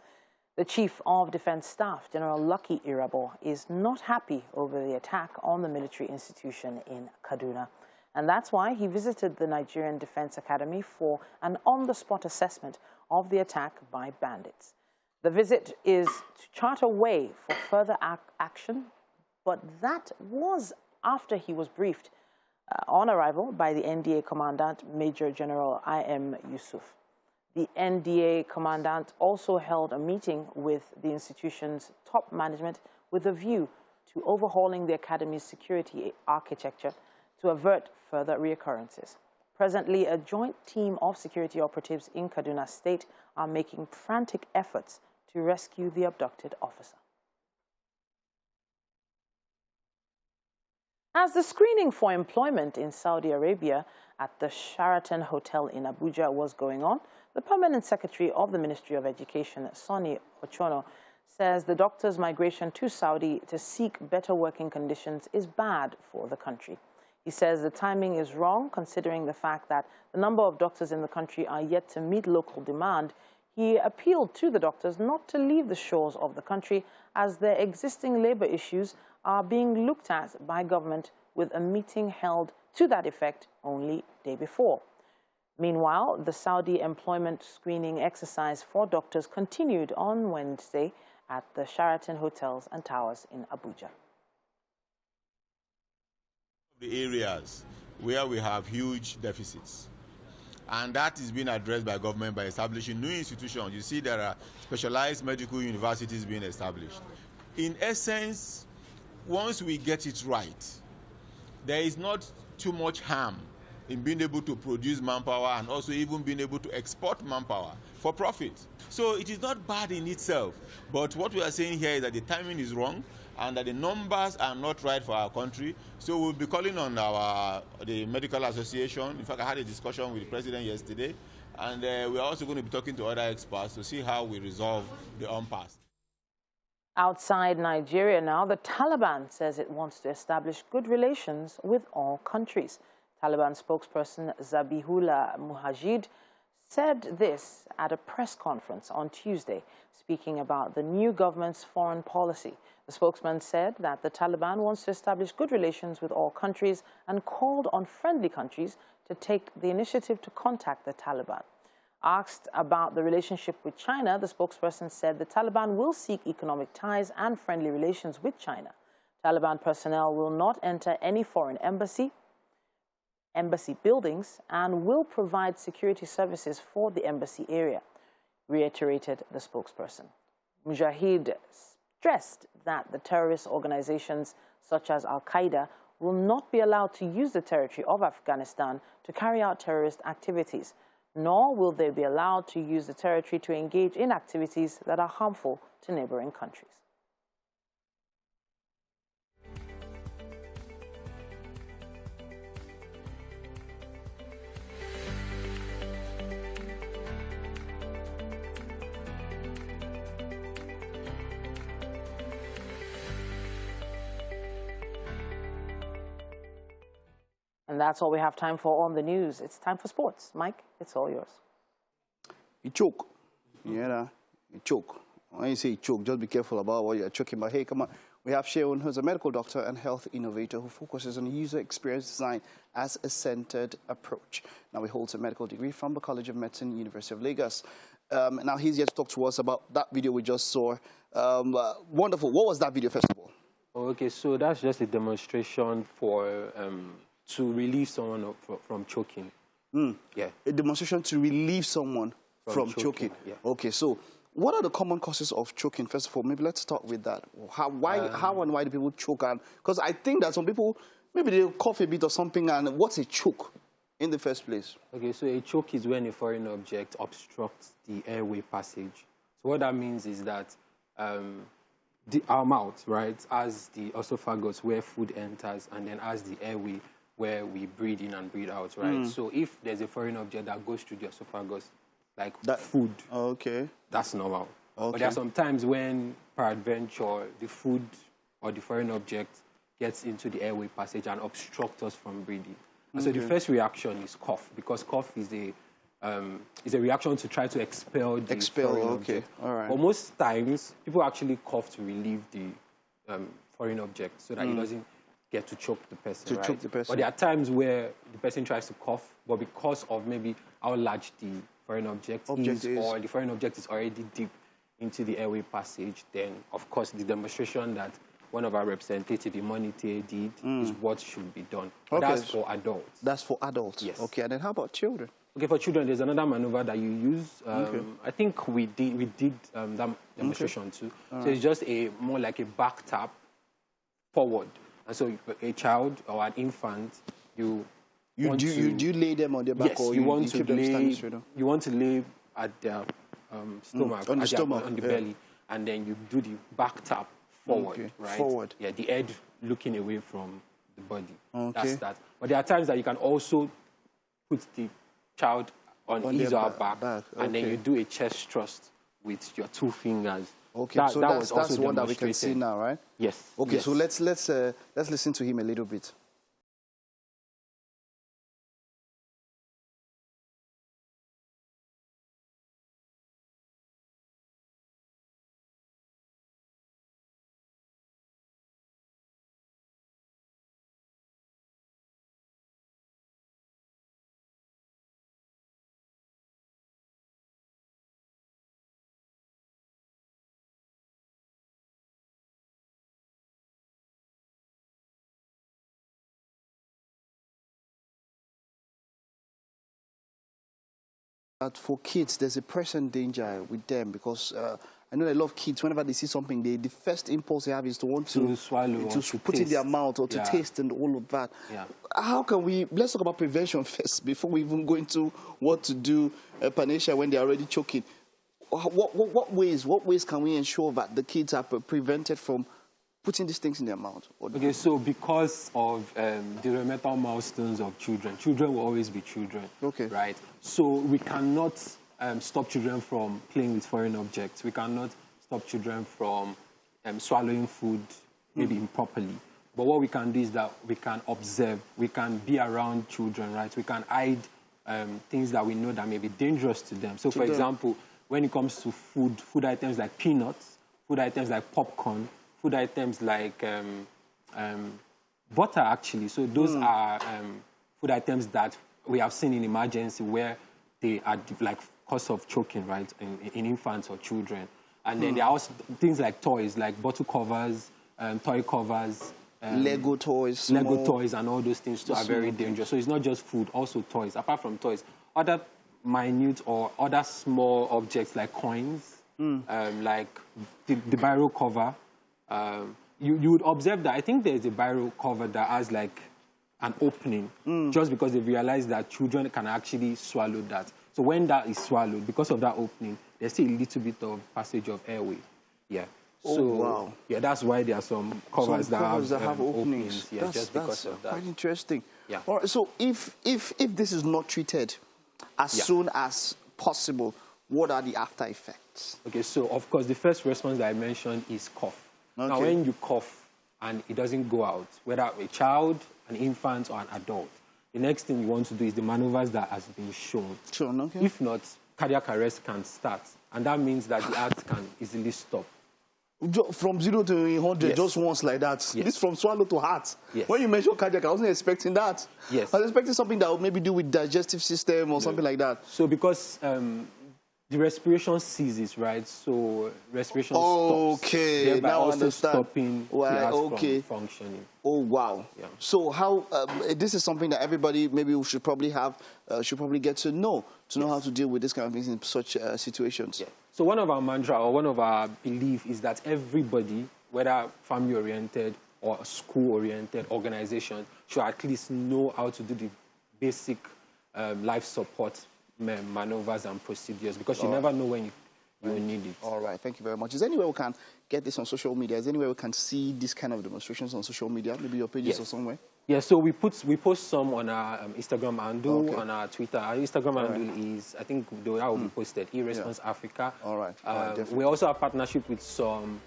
The Chief of Defense Staff, General Lucky Irabor, is not happy over the attack on the military institution in Kaduna. And that's why he visited the Nigerian Defense Academy for an on-the-spot assessment of the attack by bandits. The visit is to chart a way for further action, but that was after he was briefed on arrival by the NDA Commandant, Major General I.M. Yusuf. The NDA Commandant also held a meeting with the institution's top management with a view to overhauling the Academy's security architecture to avert further reoccurrences. Presently, a joint team of security operatives in Kaduna State are making frantic efforts to rescue the abducted officer. As the screening for employment in Saudi Arabia at the Sheraton Hotel in Abuja was going on, the Permanent Secretary of the Ministry of Education, Sonny Ochono, says the doctors' migration to Saudi to seek better working conditions is bad for the country. He says the timing is wrong, considering the fact that the number of doctors in the country are yet to meet local demand. He appealed to the doctors not to leave the shores of the country as their existing labor issues are being looked at by government, with a meeting held to that effect only day before. Meanwhile, the Saudi employment screening exercise for doctors continued on Wednesday at the Sheraton Hotels and Towers in Abuja. The areas where we have huge deficits, and that is being addressed by government by establishing new institutions. You see, there are specialized medical universities being established. In essence, once we get it right, there is not too much harm in being able to produce manpower and also even being able to export manpower for profit. So it is not bad in itself, but what we are saying here is that the timing is wrong and that the numbers are not right for our country. So we'll be calling on the Medical Association. In fact, I had a discussion with the President yesterday, and we're also going to be talking to other experts to see how we resolve the impasse. Outside Nigeria now, the Taliban says it wants to establish good relations with all countries. Taliban spokesperson Zabihullah Mujahid said this at a press conference on Tuesday, speaking about the new government's foreign policy. The spokesman said that the Taliban wants to establish good relations with all countries and called on friendly countries to take the initiative to contact the Taliban. Asked about the relationship with China, the spokesperson said the Taliban will seek economic ties and friendly relations with China. Taliban personnel will not enter any foreign embassy buildings and will provide security services for the embassy area, reiterated the spokesperson. Mujahid stressed that the terrorist organizations such as Al-Qaeda will not be allowed to use the territory of Afghanistan to carry out terrorist activities, nor will they be allowed to use the territory to engage in activities that are harmful to neighboring countries. And that's all we have time for on the news. It's time for sports. Mike, it's all yours. You choke. Yeah. you choke. When you say choke, just be careful about what you're choking. But hey, come on. We have Sheon, who's a medical doctor and health innovator who focuses on user experience design as a centered approach. Now, he holds a medical degree from the College of Medicine, University of Lagos. Now, he's here to talk to us about that video we just saw. Wonderful. What was that video, first of all? Okay, so that's just a demonstration for to relieve someone from choking. Yeah. A demonstration to relieve someone from choking. Yeah. Okay, so what are the common causes of choking? First of all, maybe let's start with that. How and why do people choke? Because I think that some people, maybe they'll cough a bit or something, and what's a choke in the first place? Okay, so a choke is when a foreign object obstructs the airway passage. So what that means is that our mouth, right, as the esophagus where food enters, and then as the airway where we breathe in and breathe out, right? So if there's a foreign object that goes through the esophagus, like food, that's normal. But there are some times when, peradventure, the food or the foreign object gets into the airway passage and obstructs us from breathing. And so the first reaction is cough, because cough is a reaction to try to expel the foreign object. All right. But most times, people actually cough to relieve the foreign object so that it doesn't get to choke the person, choke the person. But there are times where the person tries to cough, but because of maybe how large the foreign object is, or the foreign object is already deep into the airway passage, then, of course, the demonstration that one of our representatives, Imonite, did is what should be done. But that's for adults. That's for adults? Yes. Okay, and then how about children? Okay, for children, there's another maneuver that you use. I think we did that demonstration too. So it's just more like a back tap forward. And so a child or an infant, you lay them on their back, yes, or you want keep to them standing lay, straight up? You want to lay at their stomach, on the belly, and then you do the back tap forward, right? Forward. Yeah, the head looking away from the body. That's that. But there are times that you can also put the child on his or her back, and then you do a chest thrust with your 2 fingers. Okay, so that's the one that we can see now, right? Yes. Okay, yes. so let's listen to him a little bit. But for kids, there's a present danger with them because I know a lot of kids, whenever they see something, the first impulse they have is to want to swallow, to put it in their mouth or to taste and all of that. Yeah. How can we, let's talk about prevention first before we even go into what to do, Panisha, when they're already choking. What ways can we ensure that the kids are prevented from putting these things in their mouth? Okay, so because of the developmental milestones of children will always be children, right? So we cannot stop children from playing with foreign objects. We cannot stop children from swallowing food maybe improperly. But what we can do is that we can observe, we can be around children, right? We can hide things that we know that may be dangerous to them. So for example, when it comes to food items like peanuts, food items like popcorn, food items like butter, actually. So those are food items that we have seen in emergency where they are like cause of choking, right, in infants or children. And then there are also things like toys, like bottle covers, toy covers. Lego toys. Lego toys and all those things too are very dangerous. So it's not just food, also toys. Apart from toys, other minute or other small objects like coins, like the biro cover. You would observe that I think there's a biro cover that has like an opening just because they realize that children can actually swallow that. So when that is swallowed, because of that opening, there's still a little bit of passage of airway. Yeah. So, yeah, that's why there are some covers that have openings. Yeah, just because of that. Quite interesting. Yeah. All right, so if this is not treated as soon as possible, what are the after effects? Okay, so of course the first response that I mentioned is cough. Now, when you cough and it doesn't go out, whether a child, an infant, or an adult, the next thing you want to do is the maneuvers that has been shown. Sure, If not, cardiac arrest can start. And that means that the heart can easily stop. From 0 to 100, Yes. just once like that. Yes. This from swallow to heart. Yes. When you mentioned cardiac, I wasn't expecting that. Yes. I was expecting something that would maybe do with digestive system or something like that. So because the respiration ceases, right? So respiration stops. Okay, Thereby now I also understand. stopping the heart okay. from functioning. Oh, wow. Yeah. So how, this is something that everybody maybe we should probably have, should probably get to know how to deal with this kind of things in such situations. Yeah. So one of our mantra or one of our belief is that everybody, whether family-oriented or school-oriented organization, should at least know how to do the basic life support maneuvers and procedures, because you never know when you will need it. All right, thank you very much. Is there any way we can get this on social media? Is there any way we can see this kind of demonstrations on social media? Maybe your pages or somewhere? Yeah, so we post some on our Instagram handle, on our Twitter. Our Instagram handle is, I think that will be posted, eResponse Africa. All right. We also have partnership with some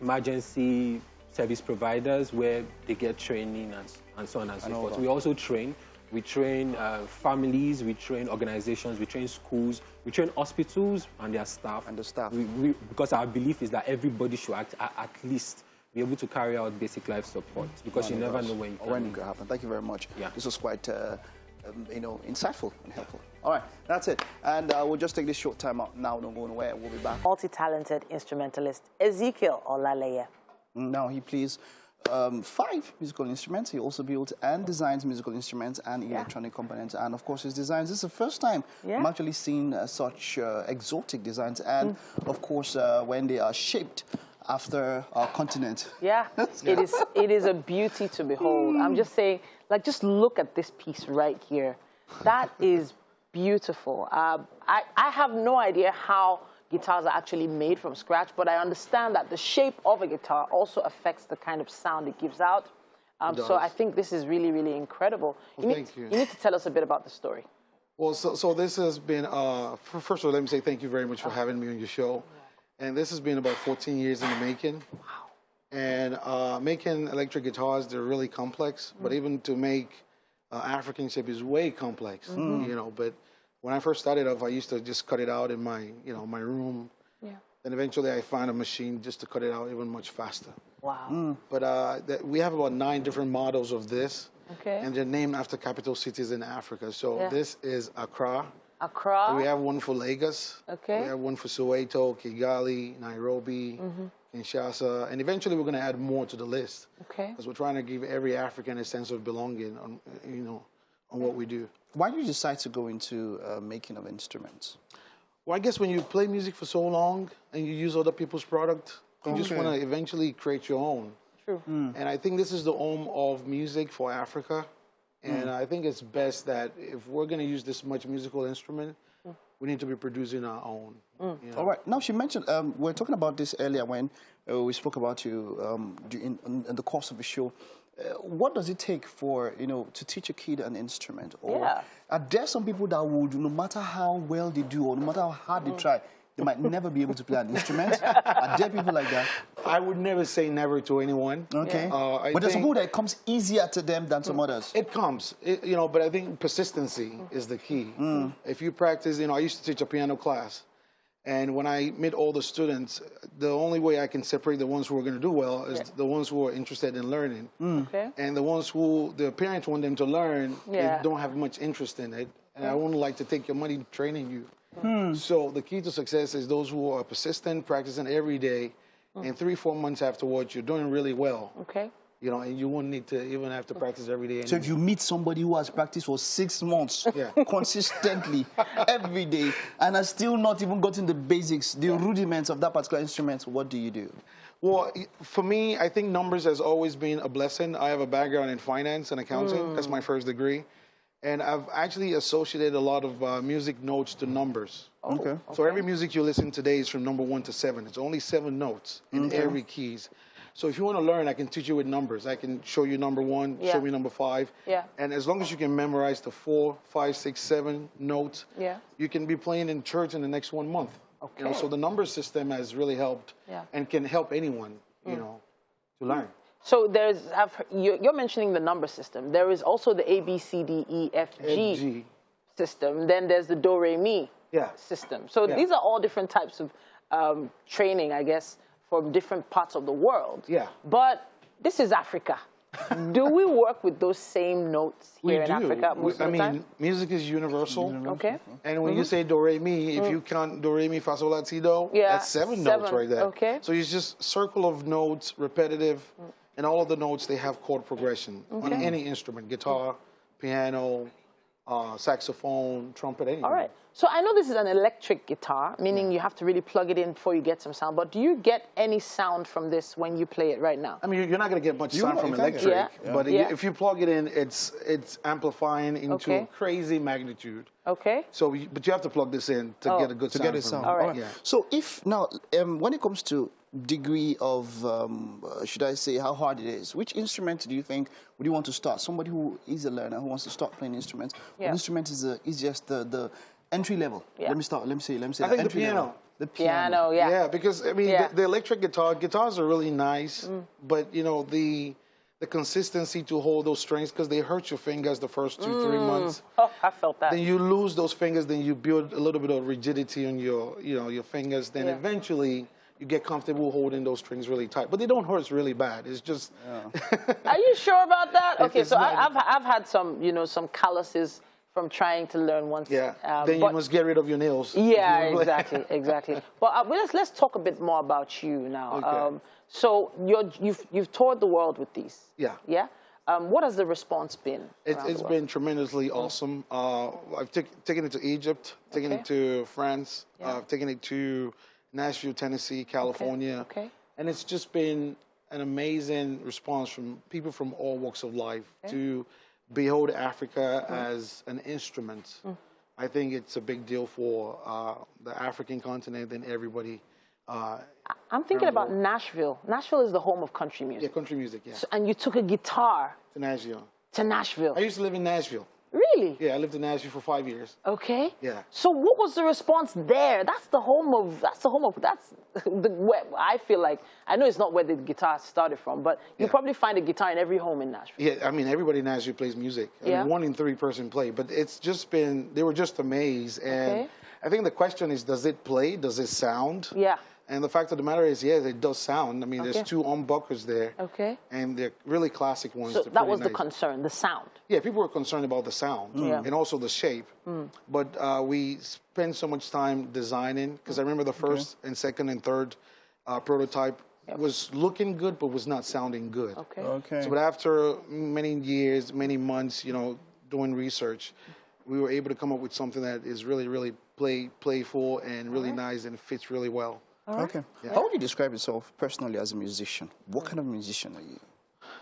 emergency service providers where they get training and so on and so forth. We also train. We train families, we train organizations, we train schools, we train hospitals and their staff. Because our belief is that everybody should at least be able to carry out basic life support, because you never know when it could happen. Thank you very much. Yeah. This was quite, insightful and helpful. All right, that's it. And we'll just take this short time out now. Don't go anywhere. We'll be back. Multi-talented instrumentalist Ezekiel Olaleye. Now he plays 5 musical instruments. He also builds and designs musical instruments and electronic components. And of course, his designs, this is the first time I'm actually seeing such exotic designs. And of course, when they are shaped after our continent. Yeah, it is a beauty to behold. I'm just saying, like, just look at this piece right here. That is beautiful. I have no idea how guitars are actually made from scratch, but I understand that the shape of a guitar also affects the kind of sound it gives out. So I think this is really, really incredible. Thank you. You need to tell us a bit about the story. Well, so this has been, first of all, let me say thank you very much for having me on your show. And this has been about 14 years in the making. Wow. And making electric guitars, they're really complex, but even to make African shape is way complex, you know. But when I first started off, I used to just cut it out in my, my room. Yeah. Then eventually I found a machine just to cut it out even much faster. Wow. But we have about 9 different models of this. Okay. And they're named after capital cities in Africa. So this is Accra. Accra. We have one for Lagos. Okay. We have one for Soweto, Kigali, Nairobi, Kinshasa. And eventually we're going to add more to the list. Okay. Because we're trying to give every African a sense of belonging on, on what we do. Why did you decide to go into making of instruments? Well, I guess when you play music for so long and you use other people's product, you just want to eventually create your own. True. And I think this is the home of music for Africa. And I think it's best that if we're going to use this much musical instrument, we need to be producing our own. You know? All right. Now, she mentioned, we were talking about this earlier when we spoke about you in the course of the show. What does it take for, to teach a kid an instrument? Or are there some people that would, no matter how well they do or no matter how hard they try, they might never be able to play an instrument? Are there people like that? I would never say never to anyone. Okay. But there's some people that it comes easier to them than some others. It comes, but I think persistency is the key. If you practice, I used to teach a piano class. And when I meet all the students, the only way I can separate the ones who are going to do well is the ones who are interested in learning. Okay. And the ones who the parents want them to learn, they don't have much interest in it. And I wouldn't like to take your money training you. So the key to success is those who are persistent, practicing every day, and 3-4 months afterwards, you're doing really well. Okay. And you wouldn't need to even have to practice every day anymore. So if you meet somebody who has practiced for 6 months consistently every day and has still not even gotten the basics, the rudiments of that particular instrument, what do you do? Well, for me, I think numbers has always been a blessing. I have a background in finance and accounting. That's my first degree. And I've actually associated a lot of music notes to numbers. Okay. So every music you listen today is from number 1 to 7. It's only 7 notes in every keys. So if you want to learn, I can teach you with numbers. I can show you number 1, show you number 5. Yeah. And as long as you can memorize the 4, 5, 6, 7 notes, you can be playing in church in the next 1 month. Okay. So the number system has really helped and can help anyone, to learn. So you're mentioning the number system. There is also the A, B, C, D, E, F, G system. Then there's the Do, Re, Mi system. So these are all different types of training, I guess, from different parts of the world. Yeah. But this is Africa. Do we work with those same notes here in Africa most of the time? Music is universal. Okay. And when you say do re mi, if you count do re mi fa sol la ti do, that's seven notes right there. Okay. So it's just circle of notes, repetitive, and all of the notes they have chord progression on any instrument: guitar, piano, saxophone, trumpet, anything. All right. So I know this is an electric guitar, meaning you have to really plug it in before you get some sound. But do you get any sound from this when you play it right now? I mean, you're not going to get much sound from electric, but if you plug it in, it's amplifying into crazy magnitude. Okay. So, but you have to plug this in to get a good sound. All right. Yeah. So if now, when it comes to degree of, should I say, how hard it is, which instrument do you think would you want to start? Somebody who is a learner who wants to start playing instruments. What instrument is just the entry level? Let me say I think the piano. Level. The piano, Yeah, because I mean, the electric guitars are really nice, but you know the consistency to hold those strings, because they hurt your fingers the first 2-3 months. Oh, I felt that. Then you lose those fingers. Then you build a little bit of rigidity on your fingers. Then eventually you get comfortable holding those strings really tight, but they don't hurt really bad. It's just. Are you sure about that? Okay, so I've had some some calluses from trying to learn once. Yeah. Then you must get rid of your nails. Yeah, exactly. But let's talk a bit more about you now. Okay. So you've toured the world with these. Yeah. Yeah. What has the response been? It's been tremendously awesome. I've taken it to Egypt, taken it to France, taken it to Nashville, Tennessee, California. Okay. And it's just been an amazing response from people from all walks of life to behold Africa as an instrument. I think it's a big deal for the African continent and everybody. I'm thinking about Nashville. Nashville is the home of country music. Yeah, country music, yeah. So, and you took a guitar To Nashville. to Nashville. I used to live in Nashville. Really? Yeah, I lived in Nashville for 5 years. Okay. Yeah. So what was the response there? That's the home of where I feel like, I know it's not where the guitar started from, but you probably find a guitar in every home in Nashville. Yeah, I mean, everybody in Nashville plays music. I mean, 1 in 3 person play, but it's just been, they were just amazed. And I think the question is, does it play? Does it sound? Yeah. And the fact of the matter is, it does sound. I mean, there's 2 humbuckers there. Okay. And they're really classic ones. So that was the concern, the sound. Yeah, people were concerned about the sound and also the shape. But we spent so much time designing, because I remember the first and second and third prototype was looking good, but was not sounding good. Okay. So, but after many years, many months, doing research, we were able to come up with something that is really, really playful and really nice and fits really well. Okay. Yeah. How would you describe yourself personally as a musician? What kind of musician are you?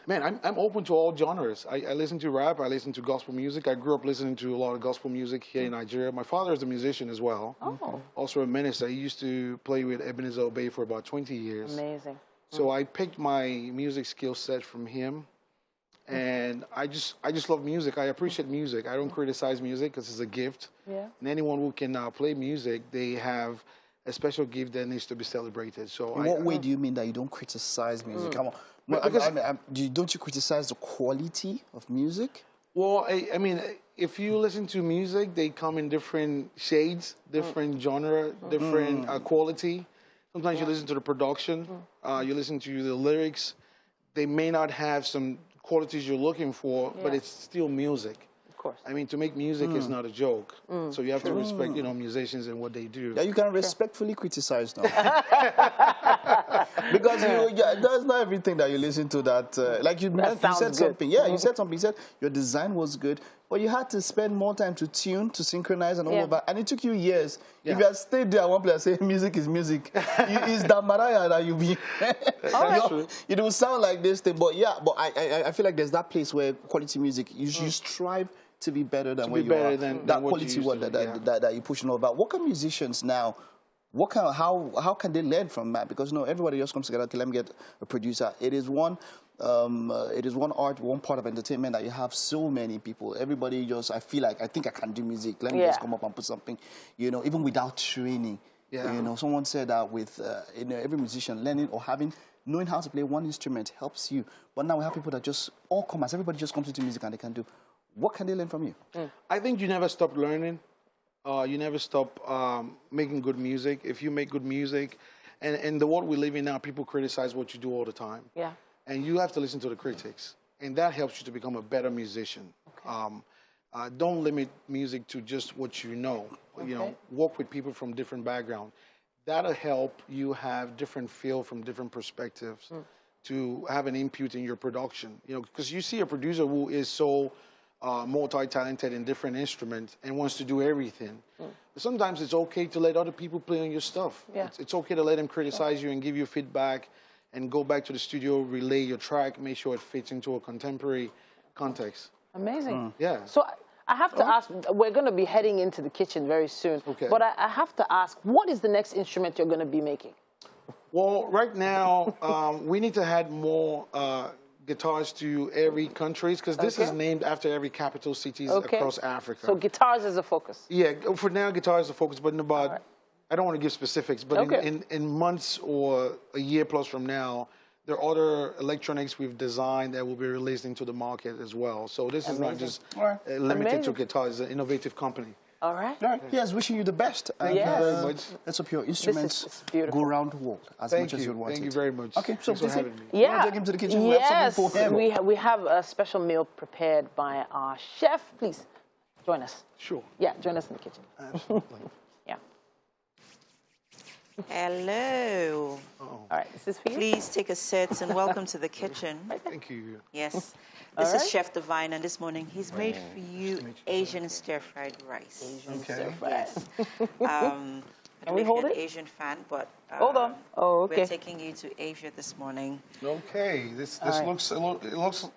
Man, I'm open to all genres. I listen to rap. I listen to gospel music. I grew up listening to a lot of gospel music here in Nigeria. My father is a musician as well. Oh. Also a minister. He used to play with Ebenezer Obey for about 20 years. Amazing. So I picked my music skill set from him. And I just love music. I appreciate music. I don't criticize music because it's a gift. Yeah. And anyone who can play music, they have a special gift that needs to be celebrated. So in what way do you mean that you don't criticize music? Come on. Don't you criticize the quality of music? Well, I mean, if you listen to music, they come in different shades, different genre, different quality. Sometimes you listen to the production, you listen to the lyrics. They may not have some qualities you're looking for, but it's still music. Of course. I mean, to make music is not a joke. So you have to respect, musicians and what they do. Yeah, you can respectfully criticize now. Because that's not everything that you listen to that, like you said something. Yeah, you said something. You said your design was good, but you had to spend more time to tune, to synchronize and all of that. And it took you years. If you had stayed there at one place and say music is music, it's that Mariah that you be. It will sound like this thing. But I feel like there's that place where quality music, you strive to be better than where you are. That quality that you push and all that. What can musicians now, how can they learn from that? Because everybody just comes together, okay, let me get a producer. It is one art, one part of entertainment that you have so many people. Everybody I think I can do music. Let me just come up and put something, even without training. Yeah. Someone said that with every musician learning or knowing how to play one instrument helps you. But now we have people that everybody just comes into music and they can do. What can they learn from you? I think you never stop learning. You never stop making good music. If you make good music, and in the world we live in now, people criticize what you do all the time. Yeah. And you have to listen to the critics. And that helps you to become a better musician. Okay. Don't limit music to just what you know. Okay. You know, work with people from different backgrounds. That'll help you have different feel from different perspectives to have an input in your production. You know, because you see a producer who is so multi-talented in different instruments and wants to do everything. But sometimes it's okay to let other people play on your stuff. Yeah. It's okay to let them criticize you and give you feedback and go back to the studio, relay your track, make sure it fits into a contemporary context. Amazing. Yeah. So I have to ask, we're going to be heading into the kitchen very soon. Okay. But I have to ask, what is the next instrument you're going to be making? Well, right now, we need to add more guitars to every country, because this is named after every capital cities across Africa. So guitars is a focus? Yeah, for now, guitars is a focus, but in about, I don't want to give specifics, but in months or a year plus from now, there are other electronics we've designed that will be released into the market as well. So this is not just limited to guitars, it's an innovative company. All right. All right. Yes, wishing you the best. Thank you very much. Let's hope your instruments go around the world as much as you want. Thank you very much. Okay, so thanks for having me. Yeah. Take him to the kitchen. Yes, we have a special meal prepared by our chef. Please join us. Sure. Yeah, join us in the kitchen. Absolutely. Yeah. Hello. All right, this is for you. Please take a seat and welcome to the kitchen. Thank you. Yes. This is Chef Divine, and this morning he's made for you Asian stir-fried rice. Asian stir-fried. Yes. Can we hold it? Asian fan, but hold on. Oh, okay. We're taking you to Asia this morning. Okay. This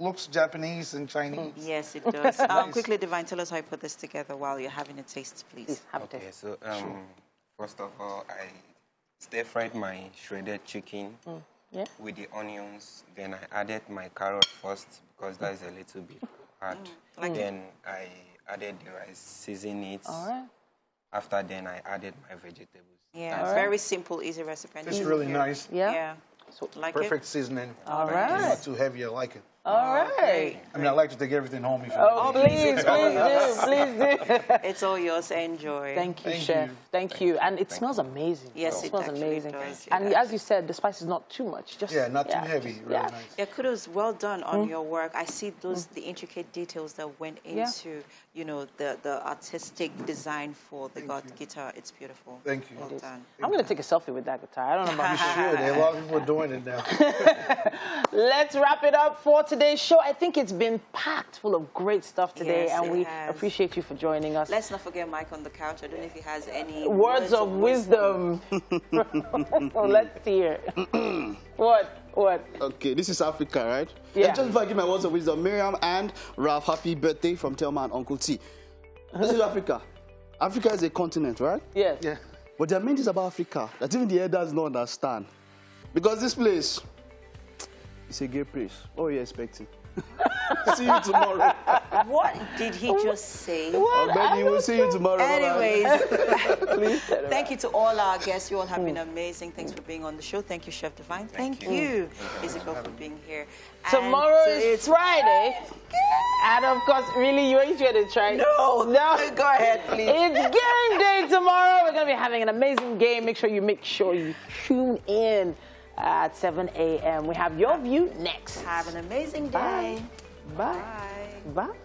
looks Japanese and Chinese. Yes, it does. Quickly, Divine, tell us how you put this together while you're having a taste, please. Please have a taste. So first of all, I stir-fried my shredded chicken with the onions. Then I added my carrot first because that is a little bit hard. Then I added the rice, season it. All right. After then, I added my vegetables. Yeah, it's very simple, easy recipe. It's really nice. Yeah. So, like perfect seasoning. All right. Not too heavy. I like it. All right. I mean, I like to take everything home. If you please do. It's all yours. Enjoy. Thank you, Chef. Thank you. And it smells amazing. Yes, it smells amazing. Does, and as you said, the spice is not too much. Just not too heavy. Really nice. Yeah, kudos. Well done on your work. I see the intricate details that went into, you know, the artistic design for the guitar. It's beautiful. Thank you. Well done. I'm going to take a selfie with that guitar. I don't know about you. Sure, there are a lot of people doing it now. Let's wrap it up for today's show. I think it's been packed full of great stuff today, and we appreciate you for joining us. Let's not forget Mike on the couch. I don't know if he has any words of wisdom. Let's hear. What? Okay, this is Africa, right? Yeah. And just before I give my words of wisdom, Miriam and Ralph, happy birthday from Thelma and Uncle T. This is Africa. Africa is a continent, right? Yes. Yeah. But there are many things about Africa that even the elders don't understand. Because this place, it's a gay place. What are you expecting? See you tomorrow. What did he just say? Benny, we'll see you tomorrow. Anyways, thank you to all our guests. You all have been amazing. Thanks for being on the show. Thank you, Chef Divine. Thank you, Isabel, for being here. Tomorrow is Friday. And of course, really, you ain't going to try? No. Go ahead, please. It's game day tomorrow. We're going to be having an amazing game. Make sure you tune in at 7 a.m. We have Your View next. Have an amazing day. Bye. Bye. Bye.